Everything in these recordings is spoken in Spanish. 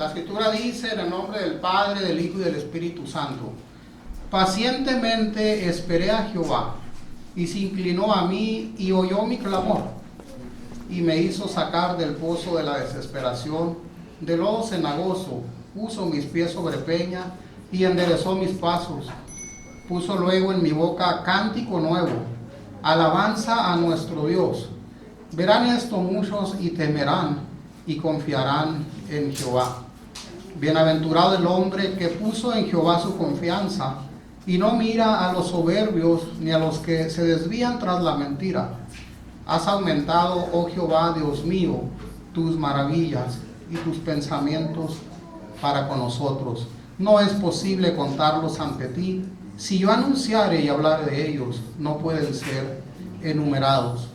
La Escritura dice en el nombre del Padre, del Hijo y del Espíritu Santo: pacientemente esperé a Jehová, y se inclinó a mí y oyó mi clamor, y me hizo sacar del pozo de la desesperación, del lodo cenagoso. Puso mis pies sobre peña y enderezó mis pasos. Puso luego en mi boca cántico nuevo, alabanza a nuestro Dios. Verán esto muchos y temerán y confiarán en Jehová. Bienaventurado el hombre que puso en Jehová su confianza y no mira a los soberbios ni a los que se desvían tras la mentira. Has aumentado, oh Jehová, Dios mío, tus maravillas y tus pensamientos para con nosotros. No es posible contarlos ante ti. Si yo anunciare y hablare de ellos, no pueden ser enumerados.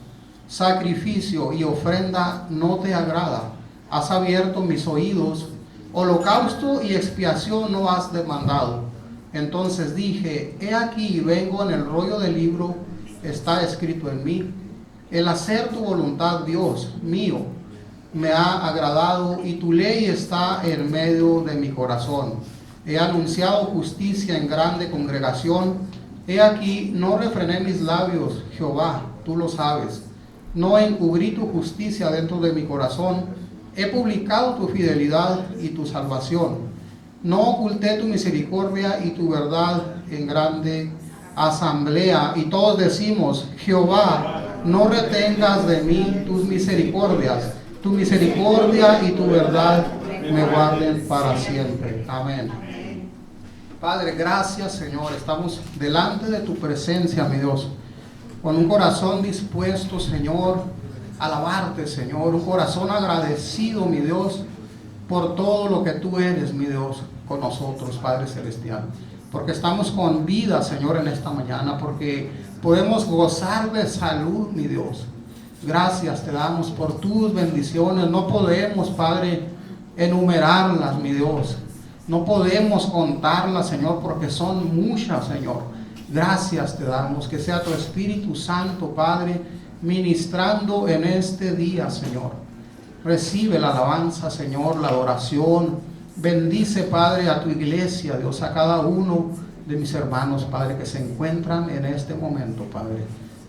Sacrificio y ofrenda no te agrada. Has abierto mis oídos. Holocausto y expiación no has demandado. Entonces dije: he aquí, vengo. En el rollo del libro está escrito en mí. El hacer tu voluntad, Dios mío, me ha agradado, y tu ley está en medio de mi corazón. He anunciado justicia en grande congregación. He aquí, no refrené mis labios, Jehová, tú lo sabes. No encubrí tu justicia dentro de mi corazón. He publicado tu fidelidad y tu salvación. No oculté tu misericordia y tu verdad en grande asamblea. Y todos decimos: Jehová, no retengas de mí tus misericordias. Tu misericordia y tu verdad me guarden para siempre. Amén. Padre, gracias, Señor. Estamos delante de tu presencia, mi Dios, con un corazón dispuesto, Señor, a alabarte, Señor. Un corazón agradecido, mi Dios, por todo lo que tú eres, mi Dios, con nosotros, Padre Celestial. Porque estamos con vida, Señor, en esta mañana, porque podemos gozar de salud, mi Dios. Gracias te damos por tus bendiciones. No podemos, Padre, enumerarlas, mi Dios. No podemos contarlas, Señor, porque son muchas, Señor. Gracias te damos. Que sea tu Espíritu Santo, Padre, ministrando en este día, Señor. Recibe la alabanza, Señor, la adoración. Bendice, Padre, a tu iglesia, Dios, a cada uno de mis hermanos, Padre, que se encuentran en este momento, Padre.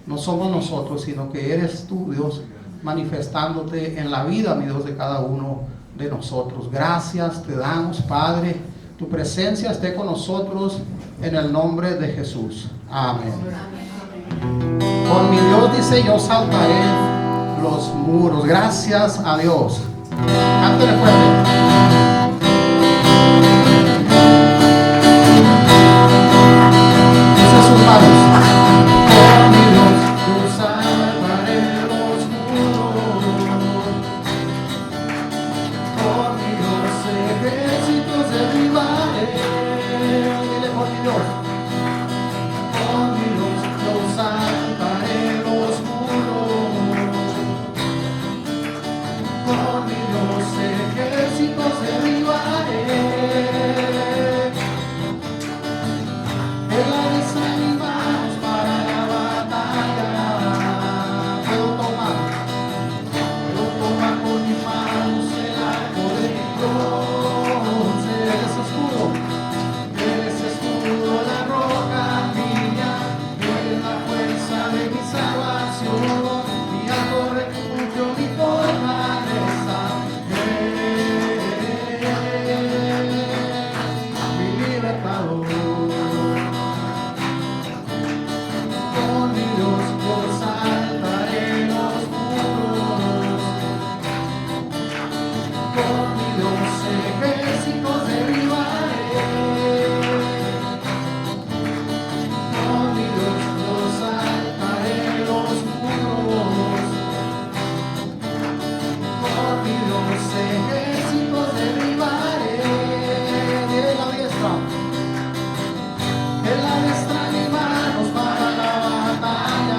No somos nosotros, sino que eres tú, Dios, manifestándote en la vida, mi Dios, de cada uno de nosotros. Gracias te damos, Padre. Tu presencia esté con nosotros en el nombre de Jesús. Amén. Con mi Dios, dice, yo saltaré los muros. Gracias a Dios. Cántale fuerte. Dice sus manos. Con mi Dios yo saltaré los muros. Con mi Dios ejércitos derribaré. Dile: con mi Dios. Con mi Dios yo saltaré los muros. Con mi Dios ejércitos derribaré. Él ha desanimado para la batalla. Puedo tomar con mis manos el arco de Dios. Eres escudo, la roca mía. Eres la fuerza de mi salvación, mi alto refugio, mi fortaleza. Mi libertador. Con mi Dios yo saltaré los muros. Con mi Dios ejércitos derribaré. Con mi Dios yo saltaré los muros. Con mi Dios ejércitos derribaré. Diré la diestra. En la diestra mis manos para la batalla.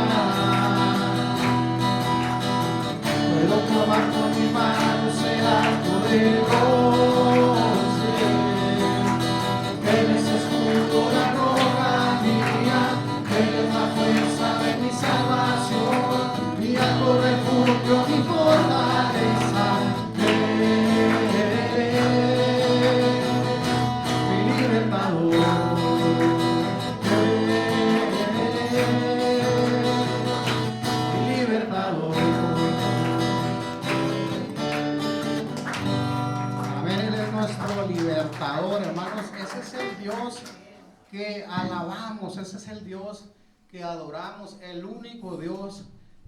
que alabamos. Ese es el Dios que adoramos, el único Dios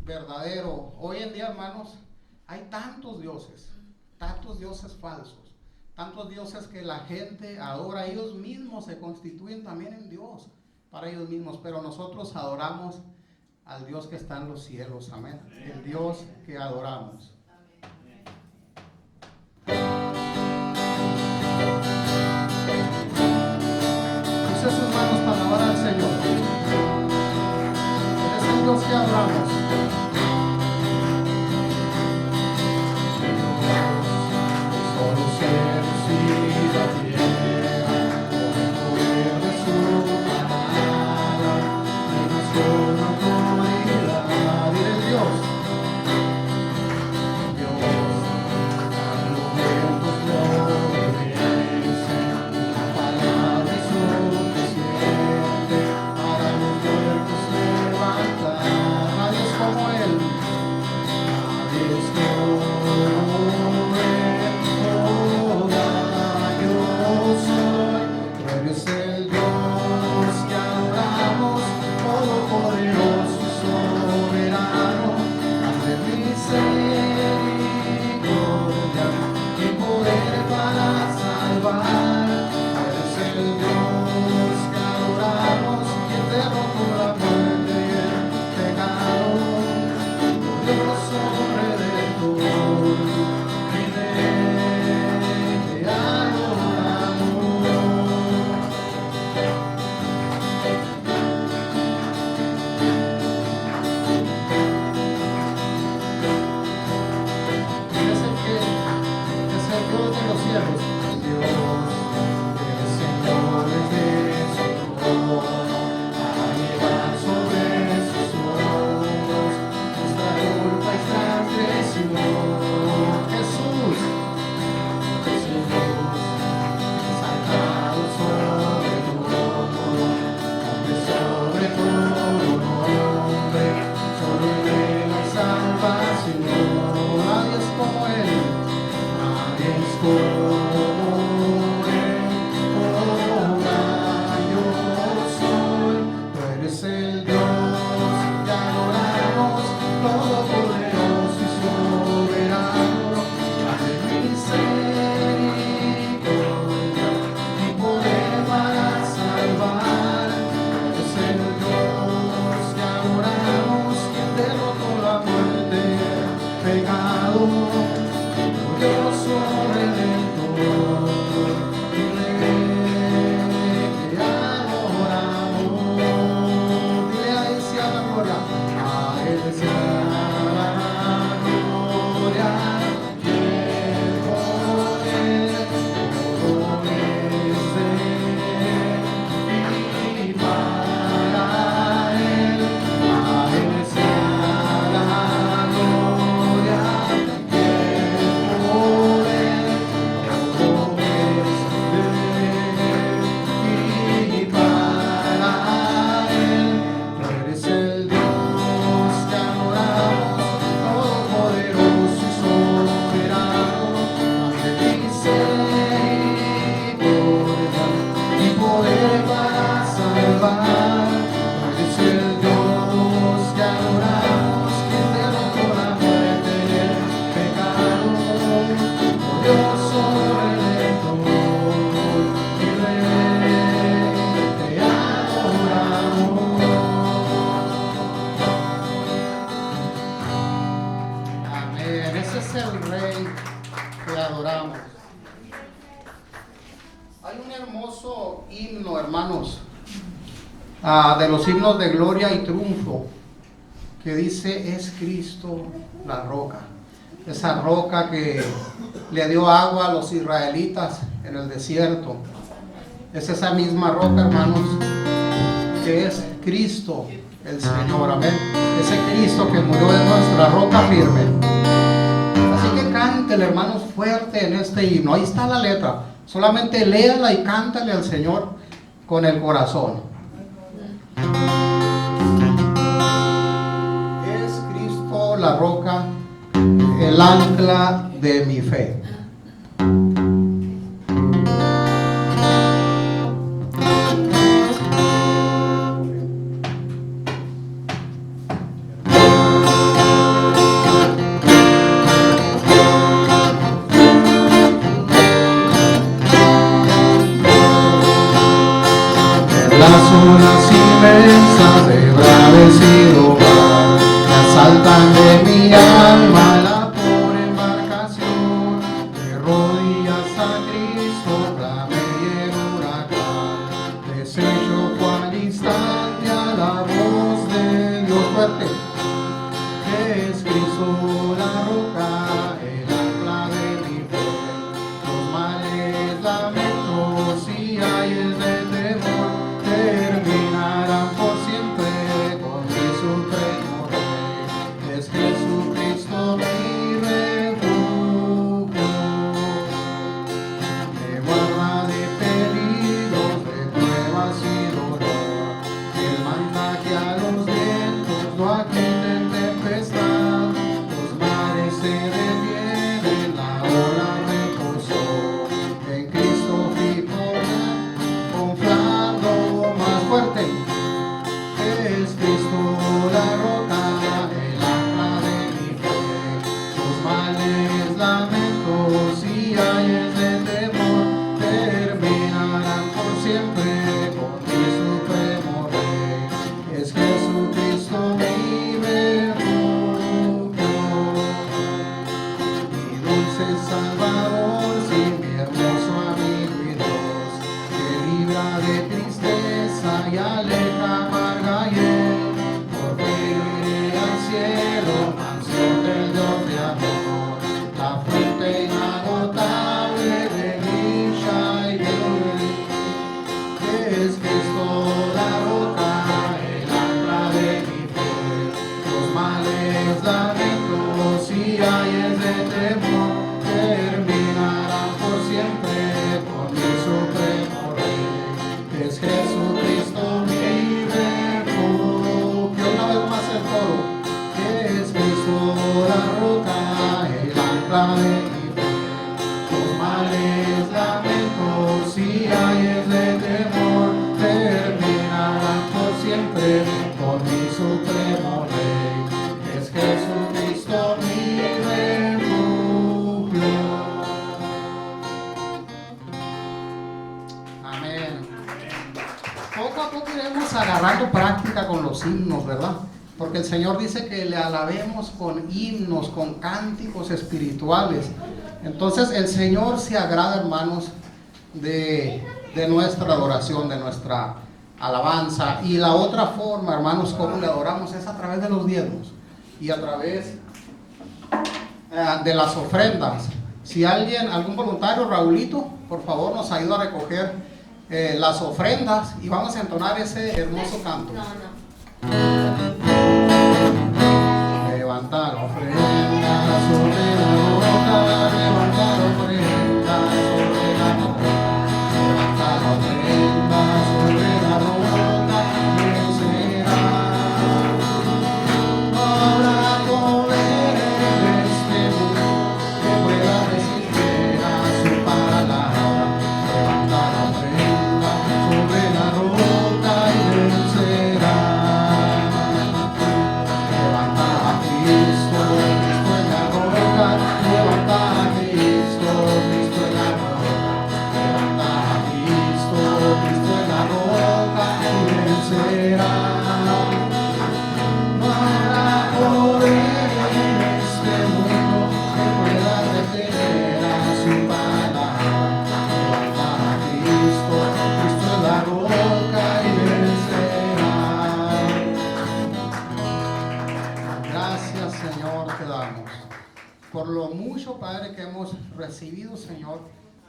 verdadero. Hoy en día, hermanos, hay tantos dioses falsos, tantos dioses que la gente adora. Ellos mismos se constituyen también en Dios para ellos mismos, pero nosotros adoramos al Dios que está en los cielos. Amén. El Dios que adoramos. Use sus manos para alabar al Señor. Él es el Dios que adoramos. Solo cielos y la tierra, con el poder de su palabra, y nuestra autoridad. Dile Dios, a los vientos lo obedecen, la palabra es suficiente para los muertos levantar. Nadie es como Él, nadie es como Él. Eres el Dios que adoramos, todopoderoso y soberano, grande misericordia y poder para salvar. Eres el Dios que adoramos, quien derrotó la muerte y el pecado, glorioso Redentor, y de Él te adoramos. Los cielos, Dios, eres Señor de su trono, a llevar sobre sus hombros nuestra culpa y transgresión. Jesús, exaltado sobre todo, hombre sobre todo nombre, solo en la salvación. Nadie es como Él. Es como Él, oh, yo soy. Tú eres el Dios que adoramos, todopoderoso y soberano, grande misericordia y poder para salvar. Tú eres el Dios que adoramos, quien derrotó la muerte y el pecado. Glorioso Redentor, y te adoramos. Dile a Él sea la gloria, a Él sea la gloria y el poder, todo es de Él y para Él, a Él sea la gloria. De los himnos de gloria y triunfo, que dice: es Cristo la roca, esa roca que le dio agua a los israelitas en el desierto. Es esa misma roca, hermanos, que es Cristo el Señor. Amén. Ese Cristo que murió es nuestra roca firme. Así que cántele, hermanos, fuerte en este himno. Ahí está la letra, solamente léala y cántale al Señor con el corazón. Es Cristo la roca, el ancla de mi fe. olas inmensas de bravecido mar me asaltan de mi alma la pobre embarcación. De rodillas a Cristo clamé y en huracán desecho cual instante a la voz de Dios fuerte. Es Cristo la roca, el ancla de mi fe. Los males, lamentos y ayes de temor terminarán por siempre con mi supremo Rey. Es Jesucristo mi refugio. Me guarda de peligros, de pruebas y dolor. Él manda que a los vientos no aquiten tempestad. Los mares se detienen, la ola reposó. En Cristo fijo, confiando más fuerte. Es Cristo la roca, el ancla de mi fe. Los males, lamentos y ayes de temor terminarán por siempre con mi supremo Rey. Es Jesucristo mi refugio, mi dulce Salvador, sí, mi hermoso amigo y Dios, que libra de tristeza y aleja amarga hiel. Por fe iré al cielo, mansión del Dios de amor, la fuente inagotable de dicha y gloria. Es Cristo la roca, el ancla de mi fe. Los males, lamentos y ayes de temor terminarán por siempre con mi supremo Rey. Es Jesucristo mi refugio. Una vez más el coro. Es Cristo la roca, el ancla de mi fe. Los males, lamentos y ayes de temor terminarán por siempre con mi supremo Rey. Es Jesucristo mi refugio. Amén. Poco a poco iremos agarrando práctica con los himnos, ¿verdad? Porque el Señor dice que le alabemos con himnos, con cánticos espirituales. Entonces el Señor se agrada, hermanos, de nuestra adoración, de nuestra alabanza. Y la otra forma, hermanos, como le adoramos es a través de los diezmos y a través de las ofrendas. Si algún voluntario, Raulito, por favor nos ayuda a recoger las ofrendas y vamos a entonar ese hermoso canto. Levantar ofrendas sobre la roca, levantar ofrendas sobre la roca, levantar ofrendas sobre la roca, vencerá. No habrá poder en este mundo que pueda resistir a su palabra. Levantar ofrendas sobre la roca y vencerá. Levantar a Cristo, Cristo en la roca, levantar a Cristo, Cristo en la roca, levantar a Cristo, Cristo en la roca y vencerá. No habrá poder en este mundo que pueda detener a su palabra. Levantar a Cristo, Cristo en la roca y vencerá. Gracias, Señor, te damos por lo mucho, Padre, que hemos recibido, Señor,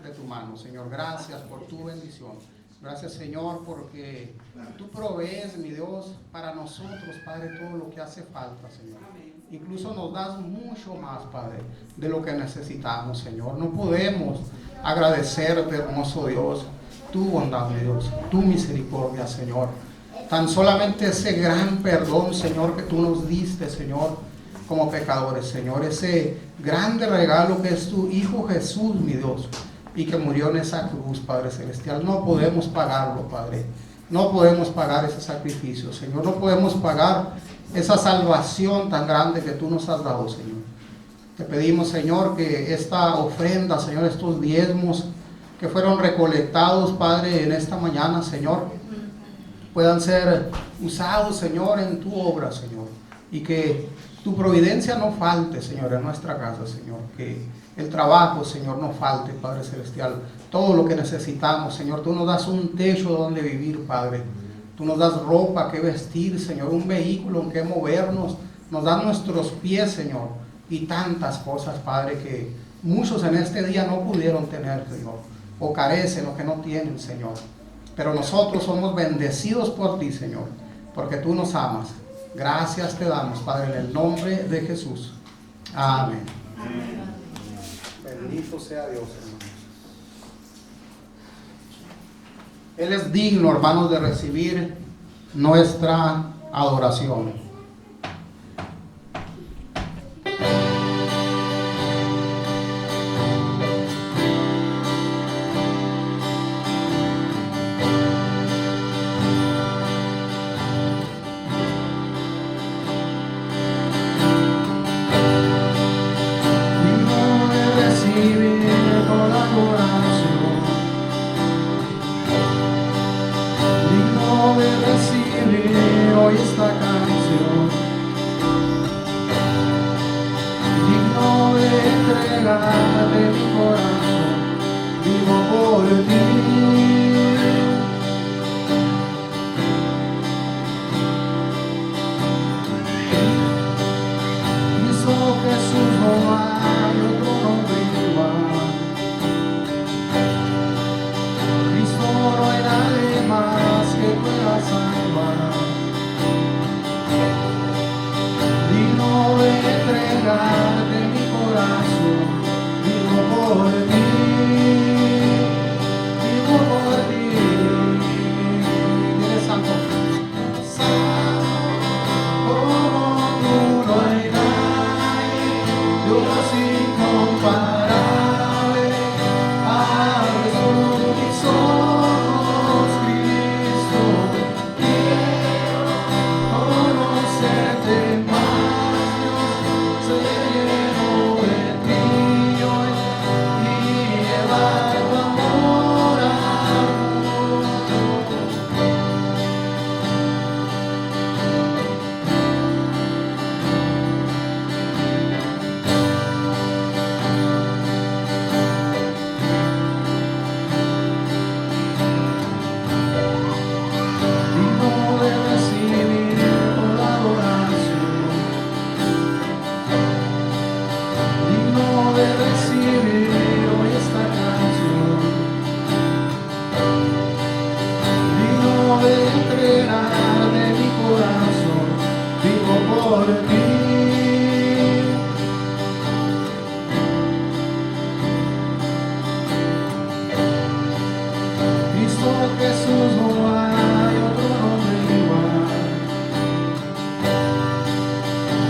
de tu mano. Señor, gracias por tu bendición. Gracias, Señor, porque tú provees, mi Dios, para nosotros, Padre, todo lo que hace falta, Señor. Incluso nos das mucho más, Padre, de lo que necesitamos, Señor. No podemos agradecerte, hermoso Dios, tu bondad, mi Dios, tu misericordia, Señor. Tan solamente ese gran perdón, Señor, que tú nos diste, Señor, como pecadores, Señor. Ese grande regalo que es tu Hijo Jesús, mi Dios, y que murió en esa cruz, Padre Celestial. No podemos pagarlo, Padre. No podemos pagar ese sacrificio, Señor. No podemos pagar esa salvación tan grande que tú nos has dado, Señor. Te pedimos, Señor, que esta ofrenda, Señor, estos diezmos que fueron recolectados, Padre, en esta mañana, Señor, puedan ser usados, Señor, en tu obra, Señor. Y que tu providencia no falte, Señor, en nuestra casa, Señor. Que el trabajo, Señor, no falte, Padre Celestial. Todo lo que necesitamos, Señor. Tú nos das un techo donde vivir, Padre. Tú nos das ropa que vestir, Señor. Un vehículo en que movernos. Nos dan nuestros pies, Señor. Y tantas cosas, Padre, que muchos en este día no pudieron tener, Señor. O carecen o que no tienen, Señor. Pero nosotros somos bendecidos por ti, Señor. Porque tú nos amas. Gracias te damos, Padre, en el nombre de Jesús. Amén. Bendito sea Dios, hermanos. Él es digno, hermanos, de recibir nuestra adoración. Hoy esta canción, digno de entregarte mi corazón, vivo por ti. Cristo Jesús, no hay otro nombre igual. Cristo, no hay nadie más que pueda salvar. De entregarte mi corazón, vivo por ti, vivo por ti. Dile santo, santo, como tú no hay nadie, Dios incomparable, abres tú mis ojos, Cristo, quiero conocerte más. Jesús, no hay otro nombre igual.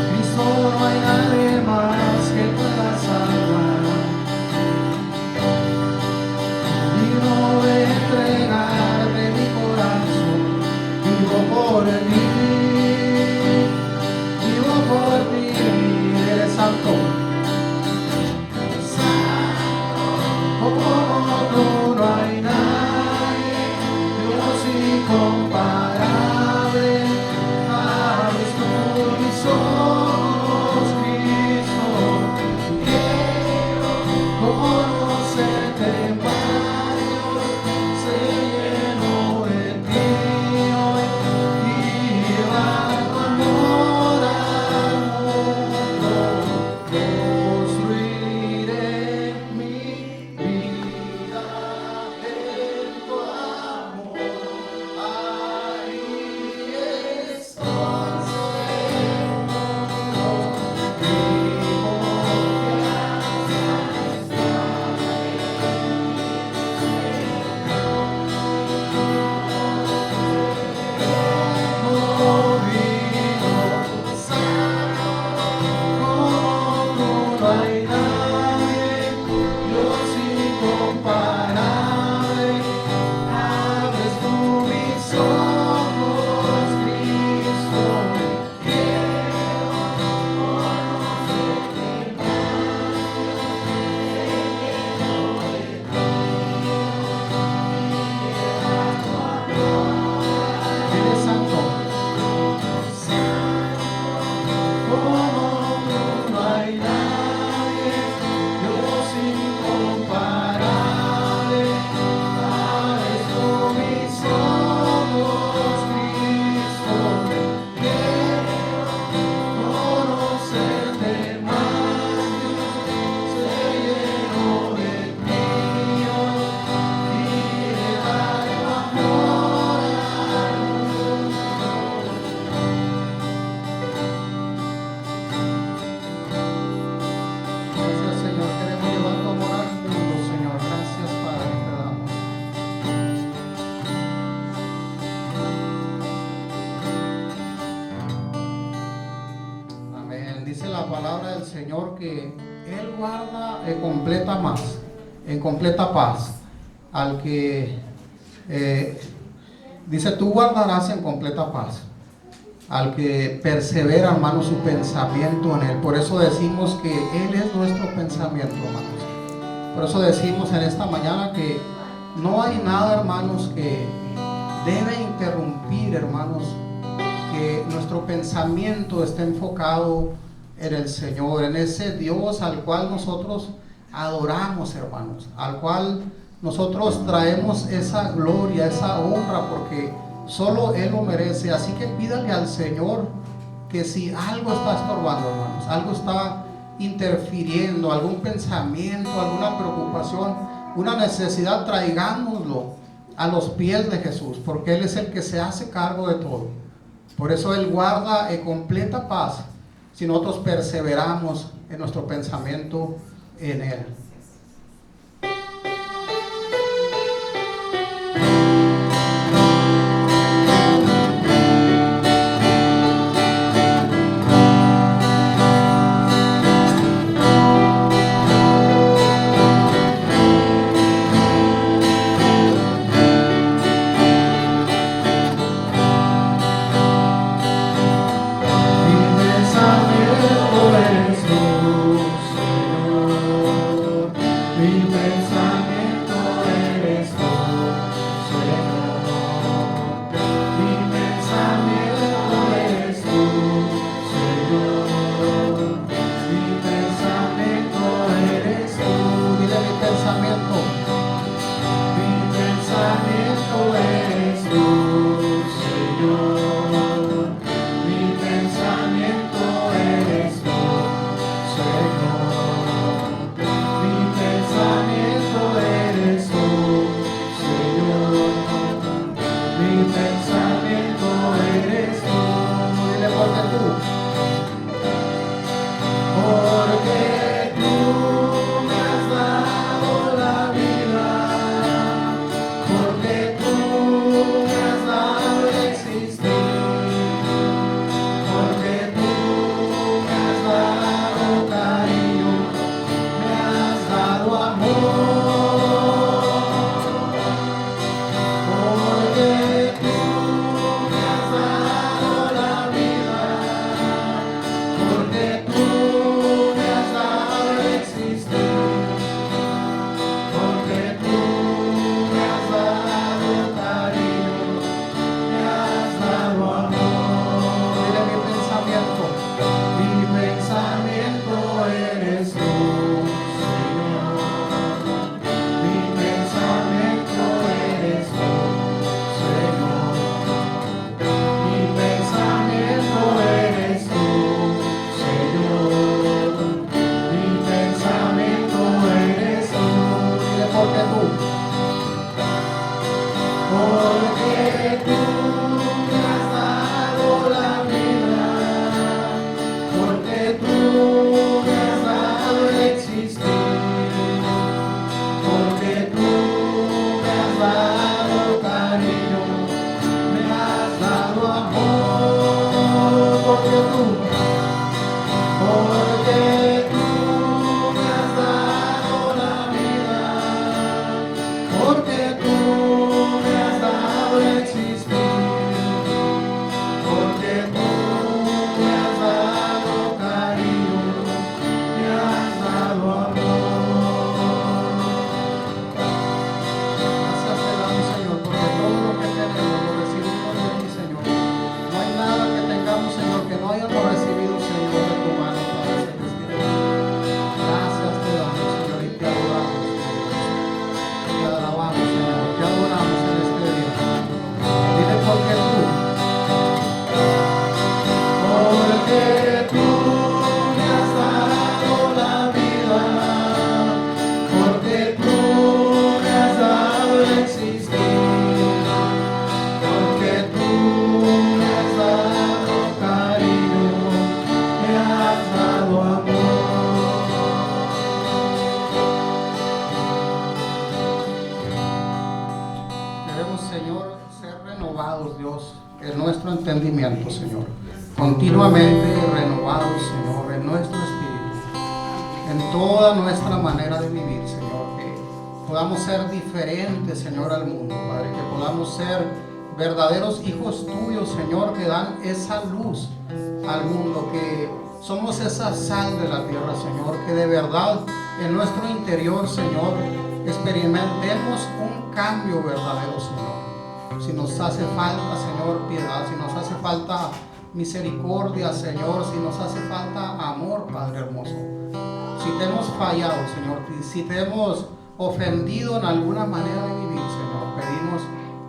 Cristo, no hay nadie más que pueda salvar. Digno de entregarte mi corazón, vivo por ti, vivo por ti. Dice la palabra del Señor que Él guarda en completa paz al que, dice, tú guardarás en completa paz al que persevera, hermano, su pensamiento en Él. Por eso decimos que Él es nuestro pensamiento, hermanos. Por eso decimos en esta mañana que no hay nada, hermanos, que debe interrumpir, hermanos, que nuestro pensamiento esté enfocado en el Señor, en ese Dios al cual nosotros adoramos, hermanos, al cual nosotros traemos esa gloria, esa honra, porque solo Él lo merece. Así que pídale al Señor que si algo está estorbando, hermanos, algo está interfiriendo, algún pensamiento, alguna preocupación, una necesidad, traigámoslo a los pies de Jesús, porque Él es el que se hace cargo de todo. Por eso Él guarda en completa paz si nosotros perseveramos en nuestro pensamiento en Él. Señor, continuamente renovados, Señor, en nuestro espíritu, en toda nuestra manera de vivir, Señor, que podamos ser diferentes, Señor, al mundo, Padre, que podamos ser verdaderos hijos tuyos, Señor, que dan esa luz al mundo, que somos esa sal de la tierra, Señor, que de verdad en nuestro interior, Señor, experimentemos un cambio verdadero, Señor. Si nos hace falta, Señor, piedad, si nos hace falta misericordia, Señor, si nos hace falta amor, Padre hermoso, si te hemos fallado, Señor, si te hemos ofendido en alguna manera de vivir, Señor, pedimos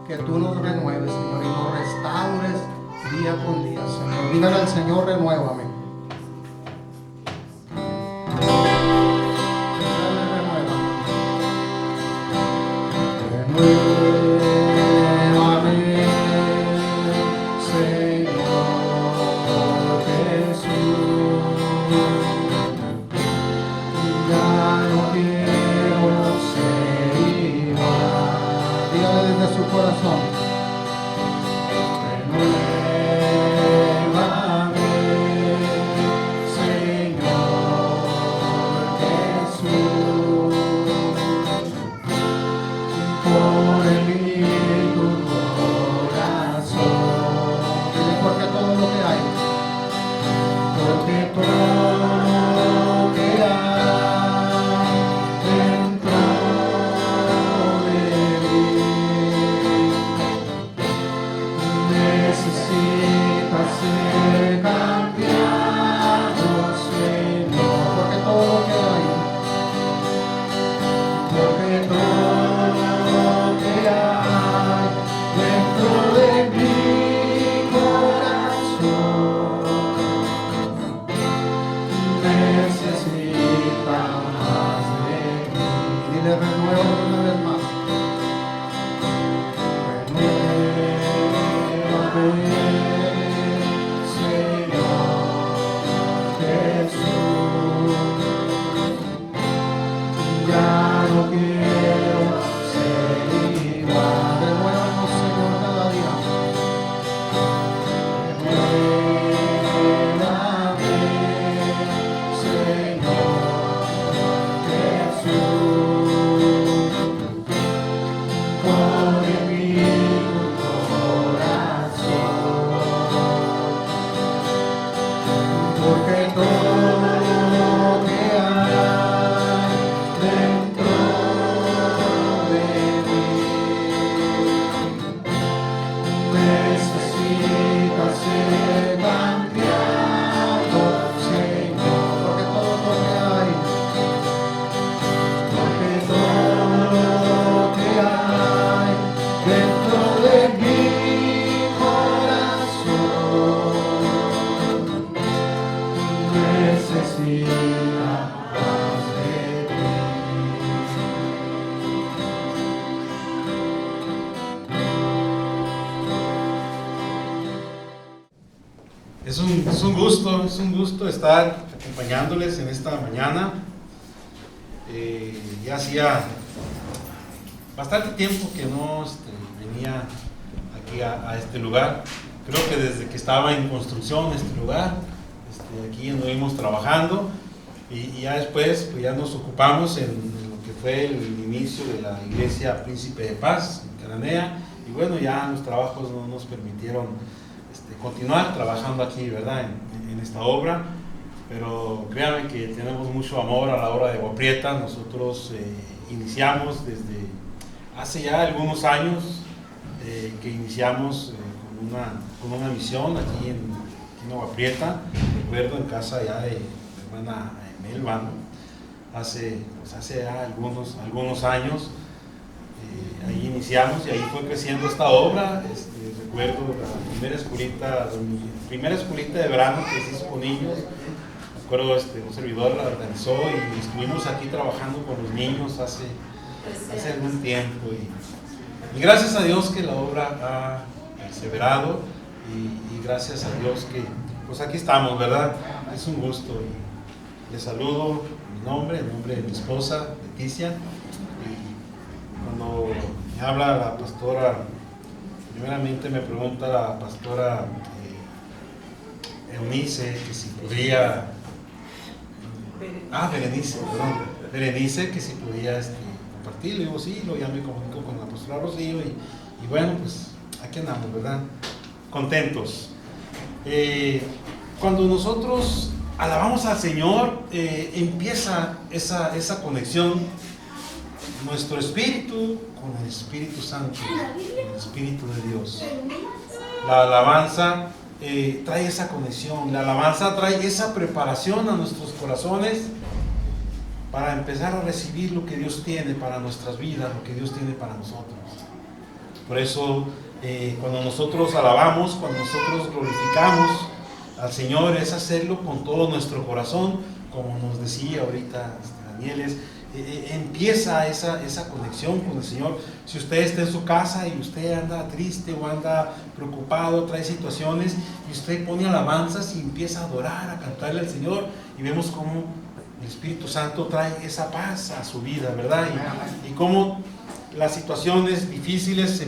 que tú nos renueves, Señor, y nos restaures día con día, Señor. Dígale al Señor, renuévame. Es un gusto estar acompañándoles en esta mañana. Ya hacía bastante tiempo que no venía aquí a este lugar. Creo que desde que estaba en construcción este lugar, aquí anduvimos trabajando y ya después pues ya nos ocupamos en lo que fue el inicio de la iglesia Príncipe de Paz en Cananea, y bueno, ya los trabajos no nos permitieron continuar trabajando aquí, ¿verdad? En esta obra, pero créanme que tenemos mucho amor a la obra de Agua Prieta. Nosotros iniciamos desde hace ya algunos años que iniciamos con una misión aquí en Agua Prieta. Recuerdo en casa ya de mi hermana Melba, ¿no? hace ya algunos años. Ahí iniciamos y ahí fue creciendo esta obra. Recuerdo la primera escuelita de verano que se hizo con niños. Me acuerdo, un servidor la organizó y estuvimos aquí trabajando con los niños hace algún tiempo. Y gracias a Dios que la obra ha perseverado y gracias a Dios que pues aquí estamos, ¿verdad? Es un gusto. Y les saludo en nombre de mi esposa, Leticia. Y cuando me habla la pastora, primeramente me pregunta la pastora Eunice que si podría Berenice, perdón. Berenice, que si podía compartir. Le digo, sí, ya me comunico con la apóstola Rocío y bueno, pues aquí andamos, ¿verdad? Contentos. Cuando nosotros alabamos al Señor, empieza esa conexión, nuestro espíritu con el Espíritu Santo, el Espíritu de Dios. La alabanza trae esa conexión, la alabanza trae esa preparación a nuestros corazones para empezar a recibir lo que Dios tiene para nuestras vidas, lo que Dios tiene para nosotros. Por eso, cuando nosotros alabamos, cuando nosotros glorificamos al Señor, es hacerlo con todo nuestro corazón, como nos decía ahorita Danieles. Empieza esa conexión con el Señor. Si usted está en su casa y usted anda triste o anda preocupado, trae situaciones, y usted pone alabanzas y empieza a adorar, a cantarle al Señor, y vemos cómo el Espíritu Santo trae esa paz a su vida, ¿verdad? Y cómo las situaciones difíciles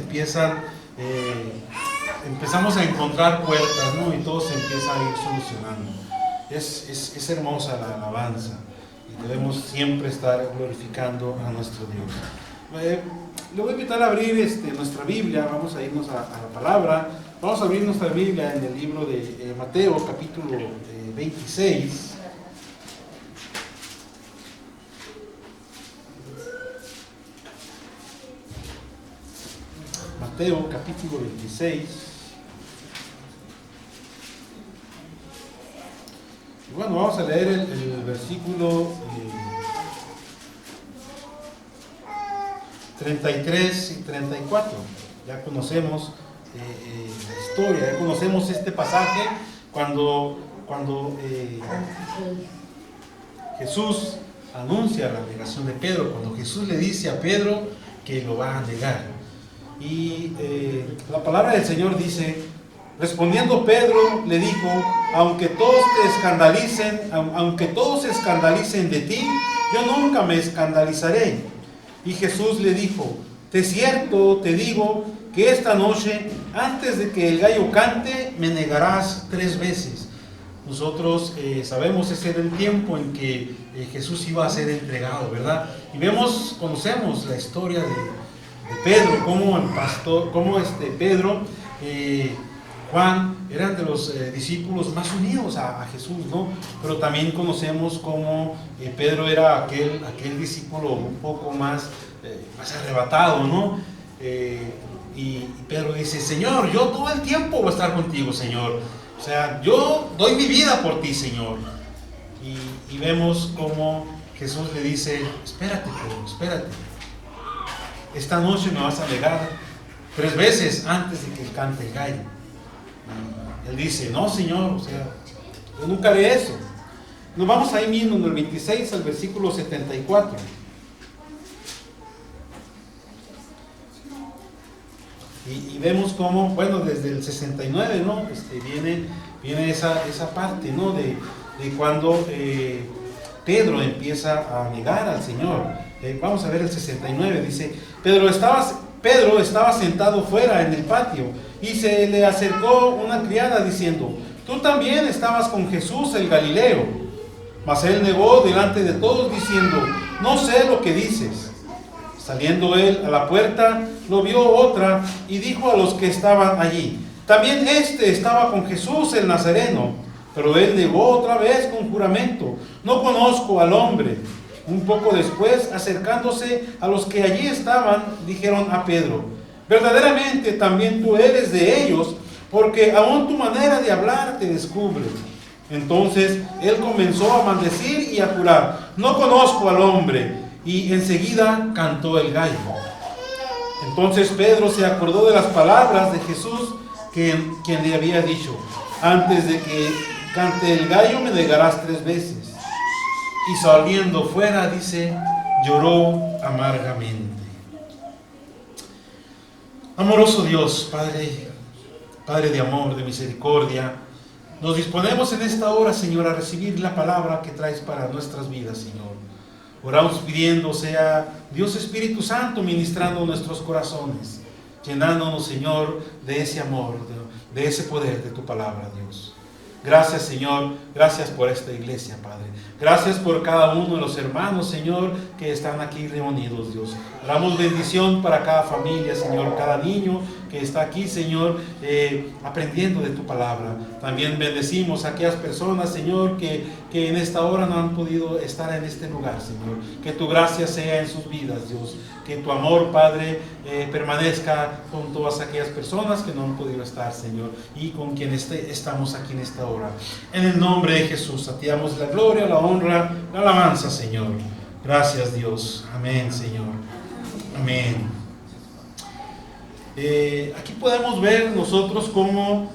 empezamos a encontrar puertas, ¿no? Y todo se empieza a ir solucionando. Es hermosa la alabanza. Debemos siempre estar glorificando a nuestro Dios. Le voy a invitar a abrir nuestra Biblia. Vamos a irnos a la palabra. Vamos a abrir nuestra Biblia en el libro de Mateo, capítulo 26. Mateo, capítulo 26. Bueno, vamos a leer el versículo 33 y 34. Ya conocemos la historia, ya conocemos este pasaje cuando Jesús anuncia la negación de Pedro, cuando Jesús le dice a Pedro que lo va a negar. Y la palabra del Señor dice: respondiendo Pedro le dijo, aunque todos se escandalicen de ti, yo nunca me escandalizaré. Y Jesús le dijo, de cierto te digo que esta noche, antes de que el gallo cante, me negarás 3 veces. Nosotros sabemos ese era el tiempo en que Jesús iba a ser entregado, ¿verdad? Y conocemos la historia de Pedro, cómo Pedro, Juan eran de los discípulos más unidos a Jesús, ¿no? Pero también conocemos cómo Pedro era aquel discípulo un poco más arrebatado, ¿no? Y Pedro dice, Señor, yo todo el tiempo voy a estar contigo, Señor. O sea, yo doy mi vida por ti, Señor. Y vemos cómo Jesús le dice, espérate, Pedro, espérate. Esta noche me vas a negar 3 veces antes de que cante el gallo. Él dice, no, Señor, o sea, yo nunca haré eso. Nos vamos ahí mismo en el 26 al versículo 74. Y vemos cómo, bueno, desde el 69, ¿no? Viene esa parte, ¿no? De cuando Pedro empieza a negar al Señor. Vamos a ver el 69, dice, Pedro estaba sentado fuera en el patio y se le acercó una criada diciendo, tú también estabas con Jesús el Galileo. Mas él negó delante de todos diciendo, no sé lo que dices. Saliendo él a la puerta, lo vio otra y dijo a los que estaban allí, también estaba con Jesús el Nazareno. Pero él negó otra vez con juramento, no conozco al hombre. Un poco después, acercándose a los que allí estaban, dijeron a Pedro, verdaderamente también tú eres de ellos, porque aún tu manera de hablar te descubre. Entonces él comenzó a maldecir y a jurar, no conozco al hombre, y enseguida cantó el gallo. Entonces Pedro se acordó de las palabras de Jesús, quien le había dicho, antes de que cante el gallo me negarás 3 veces. Y saliendo fuera, dice, lloró amargamente. Amoroso Dios, Padre de amor, de misericordia, nos disponemos en esta hora, Señor, a recibir la palabra que traes para nuestras vidas, Señor. Oramos pidiendo sea Dios Espíritu Santo ministrando nuestros corazones, llenándonos, Señor, de ese amor, de ese poder de tu palabra, Dios. Gracias, Señor. Gracias por esta iglesia, Padre. Gracias por cada uno de los hermanos, Señor, que están aquí reunidos, Dios. Damos bendición para cada familia, Señor, cada niño que está aquí, Señor, aprendiendo de tu palabra. También bendecimos a aquellas personas, Señor, que en esta hora no han podido estar en este lugar, Señor. Que tu gracia sea en sus vidas, Dios. Que tu amor, Padre, permanezca con todas aquellas personas que no han podido estar, Señor, y con quienes estamos aquí en esta hora. En el nombre de Jesús, a ti damos la gloria, la honra, la alabanza, Señor. Gracias, Dios. Amén, Señor. Amén. Aquí podemos ver nosotros cómo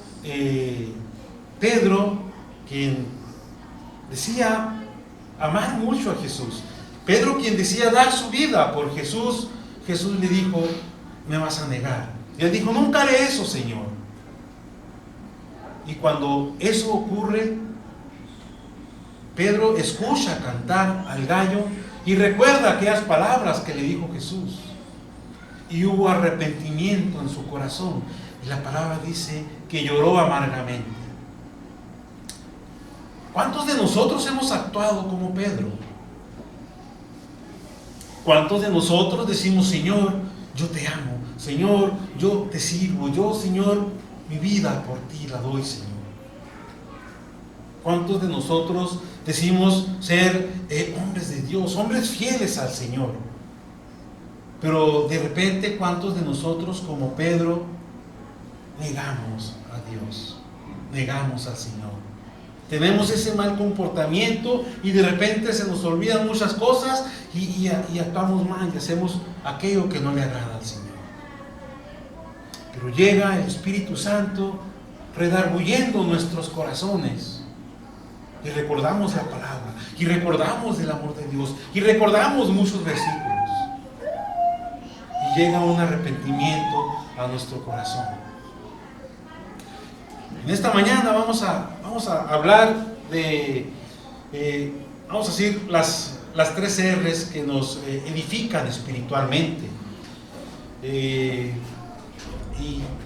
Pedro, quien decía amar mucho a Jesús, Pedro, quien decía dar su vida por Jesús, Jesús le dijo: me vas a negar. Y él dijo: nunca haré eso, Señor. Y cuando eso ocurre, Pedro escucha cantar al gallo y recuerda aquellas palabras que le dijo Jesús. Y hubo arrepentimiento en su corazón. Y la palabra dice que lloró amargamente. ¿Cuántos de nosotros hemos actuado como Pedro? ¿Cuántos de nosotros decimos: Señor, yo te amo, Señor, yo te sirvo, yo, Señor, mi vida por ti la doy, Señor? ¿Cuántos de nosotros decimos ser hombres de Dios, hombres fieles al Señor? Pero de repente, ¿cuántos de nosotros, como Pedro, negamos a Dios, negamos al Señor? Tenemos ese mal comportamiento y de repente se nos olvidan muchas cosas y actuamos mal y hacemos aquello que no le agrada al Señor. Pero llega el Espíritu Santo redarguyendo nuestros corazones y recordamos la palabra y recordamos el amor de Dios y recordamos muchos versículos y llega un arrepentimiento a nuestro corazón. En esta mañana vamos a hablar de, vamos a decir, las 3 R's que nos edifican espiritualmente. ¿Y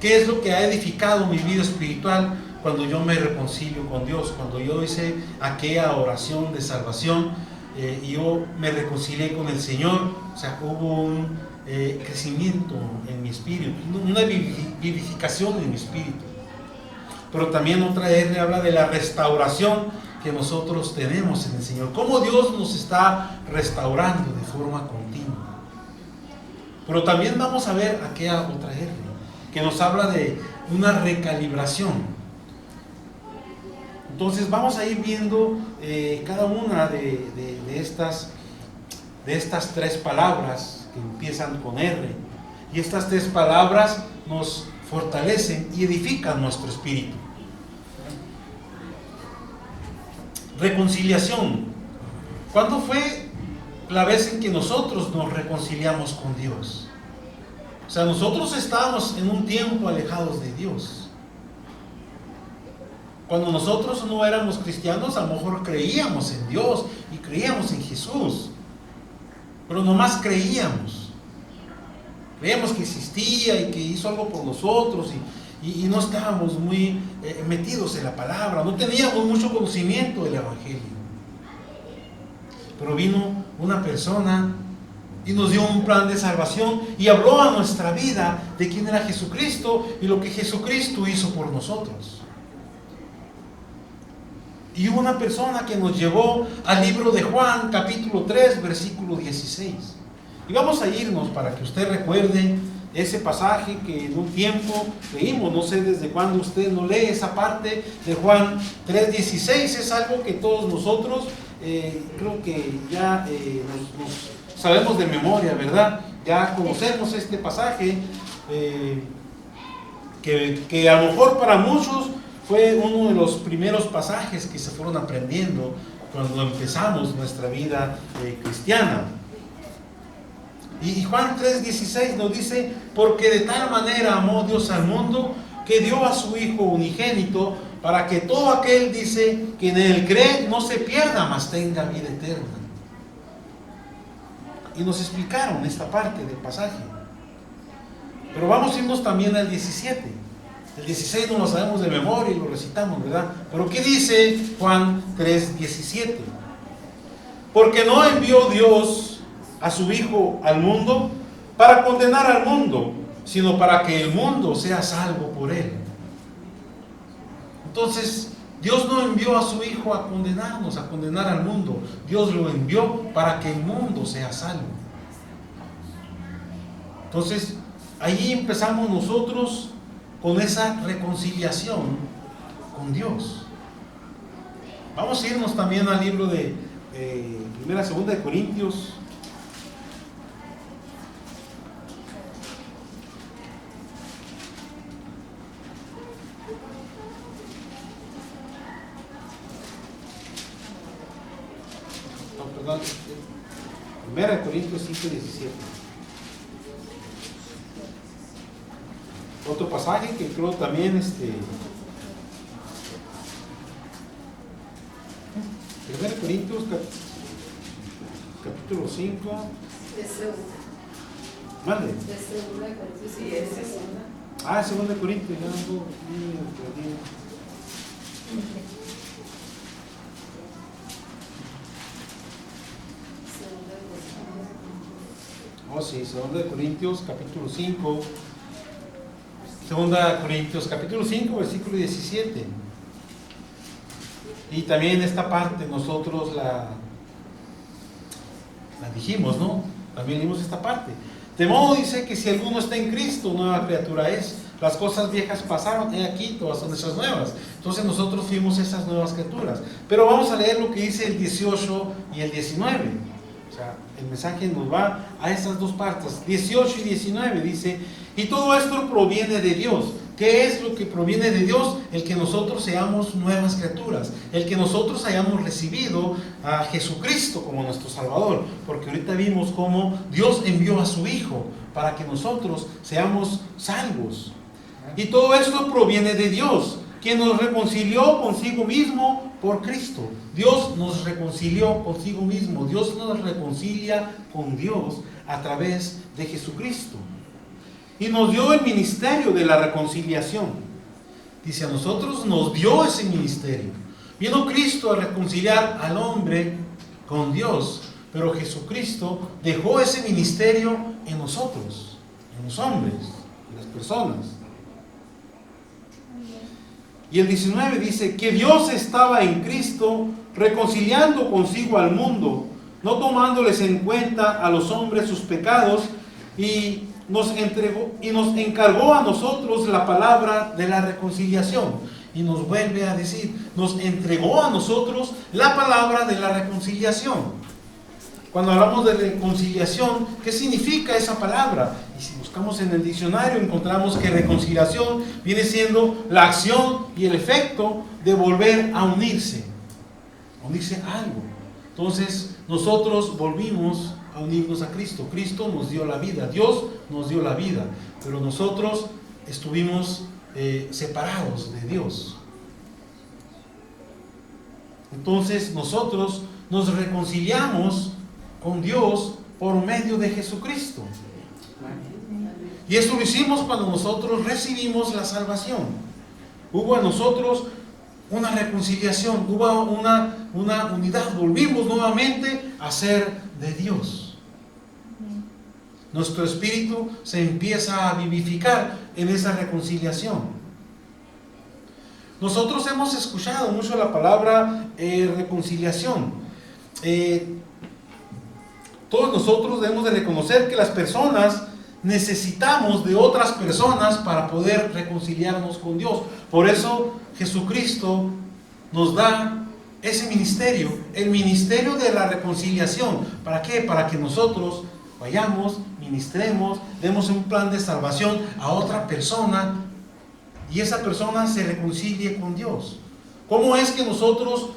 qué es lo que ha edificado mi vida espiritual? Cuando yo me reconcilio con Dios, cuando yo hice aquella oración de salvación y yo me reconcilié con el Señor, o sea, hubo un crecimiento en mi espíritu, una vivificación en mi espíritu. Pero también otra R habla de la restauración que nosotros tenemos en el Señor. Cómo Dios nos está restaurando de forma continua. Pero también vamos a ver aquella otra R que nos habla de una recalibración. Entonces vamos a ir viendo cada una de estas 3 palabras que empiezan con R. Y estas 3 palabras nos fortalecen y edifican nuestro espíritu. Reconciliación. ¿Cuándo fue la vez en que nosotros nos reconciliamos con Dios? O sea, nosotros estábamos en un tiempo alejados de Dios. Cuando nosotros no éramos cristianos, a lo mejor creíamos en Dios y creíamos en Jesús, pero nomás creíamos. Veíamos que existía y que hizo algo por nosotros y no estábamos muy metidos en la palabra, no teníamos mucho conocimiento del Evangelio. Pero vino una persona y nos dio un plan de salvación y habló a nuestra vida de quién era Jesucristo y lo que Jesucristo hizo por nosotros. Y hubo una persona que nos llevó al libro de Juan, capítulo 3, versículo 16. Y vamos a irnos para que usted recuerde ese pasaje que en un tiempo leímos. No sé desde cuándo usted no lee esa parte de Juan 3:16. Es algo que todos nosotros creo que ya nos sabemos de memoria, ¿verdad? Ya conocemos este pasaje que a lo mejor para muchos fue uno de los primeros pasajes que se fueron aprendiendo cuando empezamos nuestra vida cristiana. Y Juan 3:16 nos dice: porque de tal manera amó Dios al mundo que dio a su Hijo unigénito, para que todo aquel, dice, que en él cree no se pierda, mas tenga vida eterna. Y nos explicaron esta parte del pasaje. Pero vamos a irnos también al 17. El 16 no lo sabemos de memoria y lo recitamos, ¿verdad? Pero ¿qué dice Juan 3:17? Porque no envió Dios a su Hijo al mundo para condenar al mundo, sino para que el mundo sea salvo por él. Entonces, Dios no envió a su Hijo a condenarnos, a condenar al mundo. Dios lo envió para que el mundo sea salvo. Entonces, ahí empezamos nosotros con esa reconciliación con Dios. Vamos a irnos también al libro de Primera, Segunda de Corintios. Perdón, Primera de Corintios 5:17. Otro pasaje que creo también Primera de Corintios capítulo 5. Mande. De Segunda de Corintios, sí, es segunda. Ah, Segunda de Corintios, ya ando perdido. Oh, sí, Segunda de Corintios, capítulo 5. Segunda de Corintios, capítulo 5, versículo 17. Y también esta parte nosotros la dijimos, ¿no? También leímos esta parte. De modo dice que si alguno está en Cristo, nueva criatura es. Las cosas viejas pasaron, he aquí, todas son esas nuevas. Entonces nosotros fuimos esas nuevas criaturas. Pero vamos a leer lo que dice el 18 y el 19. O sea, el mensaje nos va a estas dos partes, 18 y 19, dice, y todo esto proviene de Dios. ¿Qué es lo que proviene de Dios? El que nosotros seamos nuevas criaturas, el que nosotros hayamos recibido a Jesucristo como nuestro Salvador, porque ahorita vimos cómo Dios envió a su Hijo para que nosotros seamos salvos. Y todo esto proviene de Dios, quien nos reconcilió consigo mismo por Cristo. Dios nos reconcilió consigo mismo. Dios nos reconcilia con Dios a través de Jesucristo. Y nos dio el ministerio de la reconciliación. Dice, a nosotros nos dio ese ministerio. Vino Cristo a reconciliar al hombre con Dios, pero Jesucristo dejó ese ministerio en nosotros, en los hombres, en las personas. Y el 19 dice que Dios estaba en Cristo reconciliando consigo al mundo, no tomándoles en cuenta a los hombres sus pecados, y nos encargó a nosotros la palabra de la reconciliación. Y nos vuelve a decir, nos entregó a nosotros la palabra de la reconciliación. Cuando hablamos de reconciliación, ¿qué significa esa palabra? Y si buscamos en el diccionario, encontramos que reconciliación viene siendo la acción y el efecto de volver a unirse a algo. Entonces, nosotros volvimos a unirnos a Cristo. Cristo nos dio la vida, Dios nos dio la vida, pero nosotros estuvimos separados de Dios. Entonces, nosotros nos reconciliamos con Dios por medio de Jesucristo. Y esto lo hicimos cuando nosotros recibimos la salvación. Hubo en nosotros una reconciliación, hubo una unidad, volvimos nuevamente a ser de Dios. Nuestro espíritu se empieza a vivificar en esa reconciliación. Nosotros hemos escuchado mucho la palabra reconciliación. Todos nosotros debemos de reconocer que las personas necesitamos de otras personas para poder reconciliarnos con Dios. Por eso Jesucristo nos da ese ministerio, el ministerio de la reconciliación. ¿Para qué? Para que nosotros vayamos, ministremos, demos un plan de salvación a otra persona y esa persona se reconcilie con Dios. ¿Cómo es que nosotros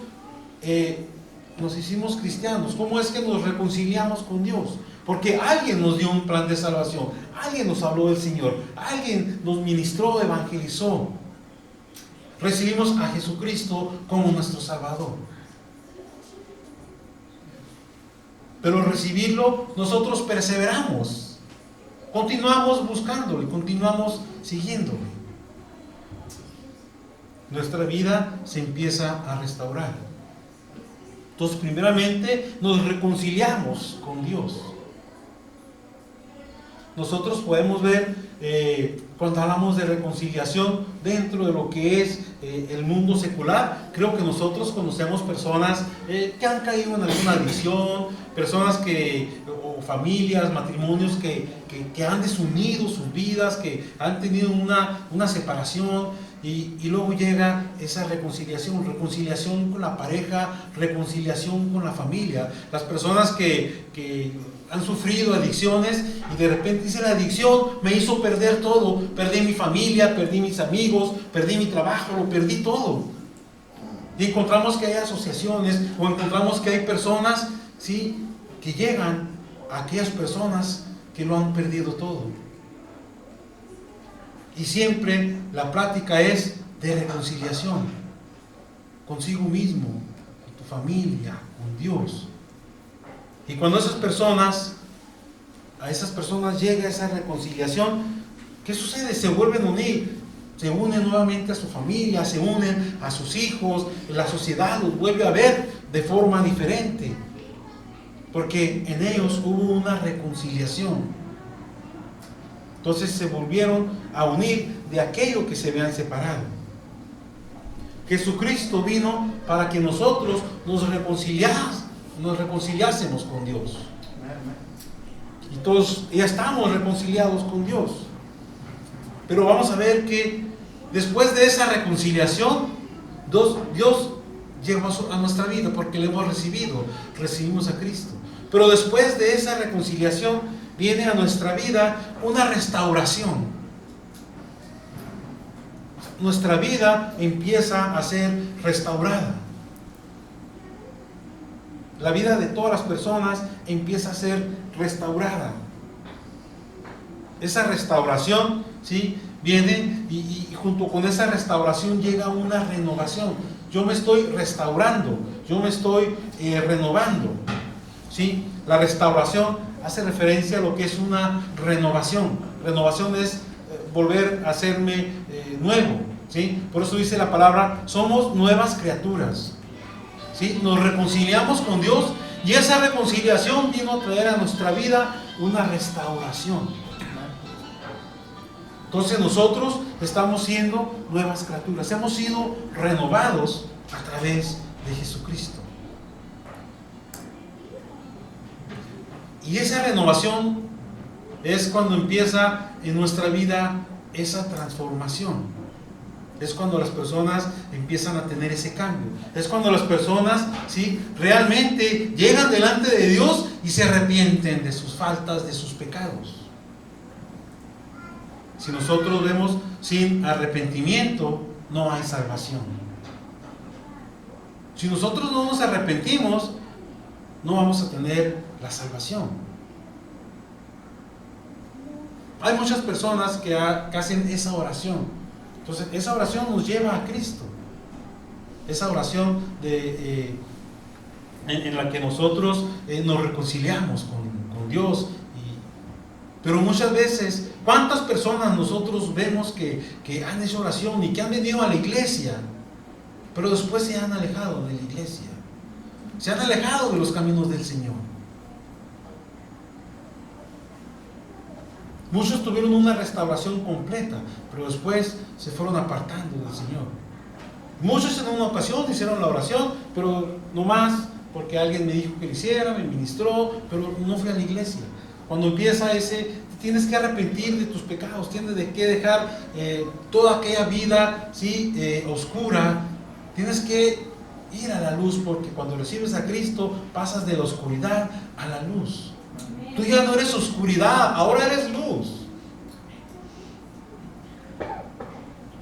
nos hicimos cristianos? ¿Cómo es que nos reconciliamos con Dios? Porque alguien nos dio un plan de salvación, alguien nos habló del Señor, alguien nos ministró, evangelizó. Recibimos a Jesucristo como nuestro Salvador. Pero al recibirlo, nosotros perseveramos, continuamos buscándole, continuamos siguiéndole. nuestra vida se empieza a restaurar. Entonces, primeramente, nos reconciliamos con Dios. Nosotros podemos ver, cuando hablamos de reconciliación dentro de lo que es el mundo secular, creo que nosotros conocemos personas que han caído en alguna adicción, personas o familias, matrimonios que han desunido sus vidas, que han tenido una separación, y luego llega esa reconciliación con la pareja, reconciliación con la familia. Las personas que han sufrido adicciones y de repente dice: la adicción me hizo perder todo, perdí mi familia, perdí mis amigos, perdí mi trabajo, lo perdí todo. Y encontramos que hay asociaciones, o encontramos que hay personas, ¿sí?, que llegan a aquellas personas que lo han perdido todo. Y siempre la plática es de reconciliación consigo mismo, con tu familia, con Dios. Y cuando a esas personas llega esa reconciliación, ¿qué sucede? Se vuelven a unir, se unen nuevamente a su familia, se unen a sus hijos, la sociedad los vuelve a ver de forma diferente, porque en ellos hubo una reconciliación. Entonces se volvieron a unir de aquello que se habían separado. Jesucristo vino para que nosotros nos reconciliásemos con Dios. Y todos ya estamos reconciliados con Dios. Pero vamos a ver que después de esa reconciliación, Dios llegó a nuestra vida porque le hemos recibimos a Cristo. Pero después de esa reconciliación viene a nuestra vida una restauración. Nuestra vida empieza a ser restaurada. La vida de todas las personas empieza a ser restaurada. Esa restauración, ¿sí?, viene y junto con esa restauración llega una renovación. Yo me estoy restaurando, yo me estoy renovando, ¿sí? La restauración hace referencia a lo que es una renovación. Renovación es volver a hacerme nuevo, ¿sí? Por eso dice la palabra: somos nuevas criaturas, ¿sí? Nos reconciliamos con Dios y esa reconciliación vino a traer a nuestra vida una restauración. Entonces nosotros estamos siendo nuevas criaturas, hemos sido renovados a través de Jesucristo. Y esa renovación es cuando empieza en nuestra vida esa transformación. Es cuando las personas empiezan a tener ese cambio. Es cuando las personas, ¿sí?, realmente llegan delante de Dios y se arrepienten de sus faltas, de sus pecados. Si nosotros vemos sin arrepentimiento, no hay salvación. Si nosotros no nos arrepentimos, no vamos a tener la salvación. Hay muchas personas que hacen esa oración. Entonces, esa oración nos lleva a Cristo. Esa oración en la que nosotros nos reconciliamos con Dios. Pero muchas veces, ¿cuántas personas nosotros vemos que han hecho oración y que han venido a la iglesia, pero después se han alejado de la iglesia? Se han alejado de los caminos del Señor. Muchos tuvieron una restauración completa, pero después se fueron apartando del Señor. Muchos en una ocasión hicieron la oración, pero no más porque alguien me dijo que lo hiciera, me ministró, pero no fui a la iglesia. Cuando empieza tienes que arrepentir de tus pecados, tienes que dejar toda aquella vida, ¿sí?, oscura. Tienes que ir a la luz, porque cuando recibes a Cristo pasas de la oscuridad a la luz. Tú ya no eres oscuridad, ahora eres luz.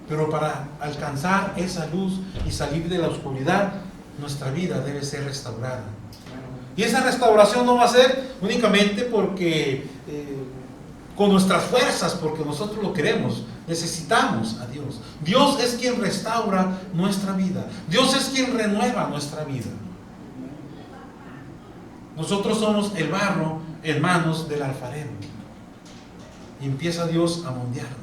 Pero para alcanzar esa luz y salir de la oscuridad, nuestra vida debe ser restaurada. Y esa restauración no va a ser únicamente porque con nuestras fuerzas, porque nosotros lo queremos. Necesitamos a Dios. Dios es quien restaura nuestra vida. Dios es quien renueva nuestra vida. Nosotros somos el barro en manos del alfarero. Y empieza Dios a moldearnos.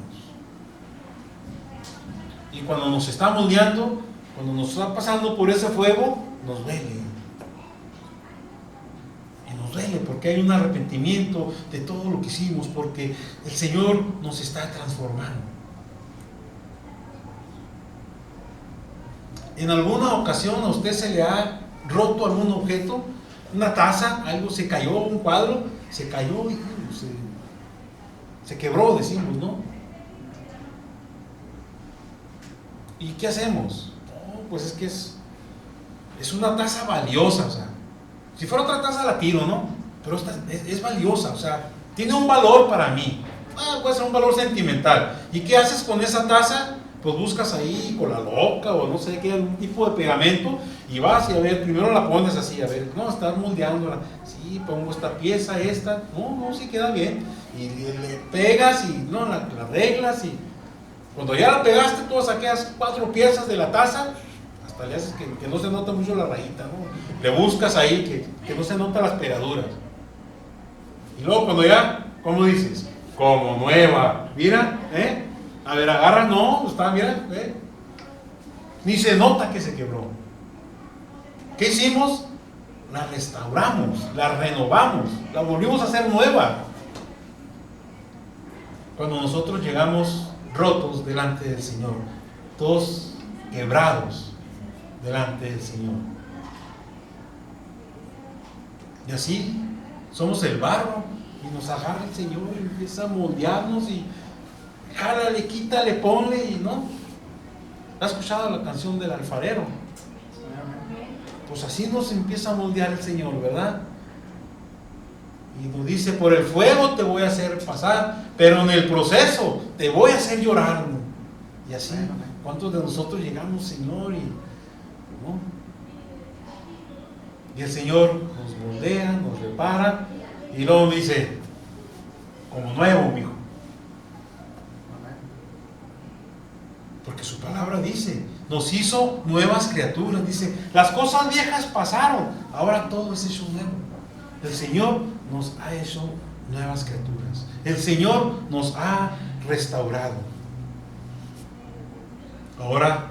Y cuando nos está moldeando, cuando nos está pasando por ese fuego, nos duele. Y nos duele porque hay un arrepentimiento de todo lo que hicimos, porque el Señor nos está transformando. ¿En alguna ocasión a usted se le ha roto algún objeto? Una taza, algo se cayó, un cuadro, se cayó y se quebró, decimos, ¿no? ¿Y qué hacemos? No, pues es que es una taza valiosa, o sea, si fuera otra taza la tiro, ¿no? Pero esta es valiosa, o sea, tiene un valor para mí. Puede ser un valor sentimental. ¿Y qué haces con esa taza? Pues buscas ahí con la loca o no sé qué, algún tipo de pegamento y vas y a ver, primero la pones así, a ver, no, estás moldeándola, sí, pongo esta pieza, esta, no, sí queda bien, y le pegas y no, la arreglas y cuando ya la pegaste todas aquellas 4 piezas de la taza, hasta le haces que no se nota mucho la rayita, ¿no? Le buscas ahí que no se notan las pegaduras. Y luego cuando ya, ¿cómo dices? Como nueva, mira, a ver, agarra, no, está, mira, ni se nota que se quebró. ¿Qué hicimos? La restauramos, la renovamos, la volvimos a hacer nueva. Cuando nosotros llegamos rotos delante del Señor, todos quebrados delante del Señor. Y así somos el barro y nos agarra el Señor y empieza a moldearnos y jálale, quítale, ponle y no. ¿Has escuchado la canción del alfarero? Pues así nos empieza a moldear el Señor, ¿verdad? Y nos dice, por el fuego te voy a hacer pasar, pero en el proceso te voy a hacer llorar. Y así, ¿cuántos de nosotros llegamos, Señor? ¿No? Y el Señor nos moldea, nos repara, y luego dice, como nuevo, mijo. Porque su palabra dice, nos hizo nuevas criaturas, dice, las cosas viejas pasaron, ahora todo es hecho nuevo. El Señor nos ha hecho nuevas criaturas. El Señor nos ha restaurado. Ahora,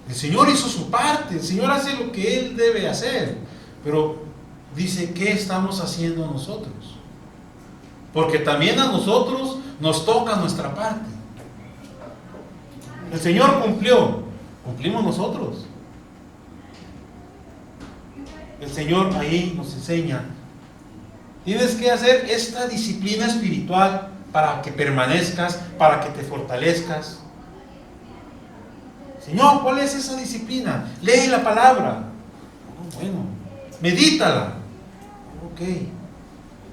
el Señor hizo su parte, el Señor hace lo que Él debe hacer, pero dice, ¿qué estamos haciendo nosotros? Porque también a nosotros nos toca nuestra parte. El Señor cumplió, cumplimos nosotros. El Señor ahí nos enseña, tienes que hacer esta disciplina espiritual para que permanezcas, para que te fortalezcas. Señor, ¿cuál es esa disciplina? Lee la palabra. Bueno, medítala. Ok.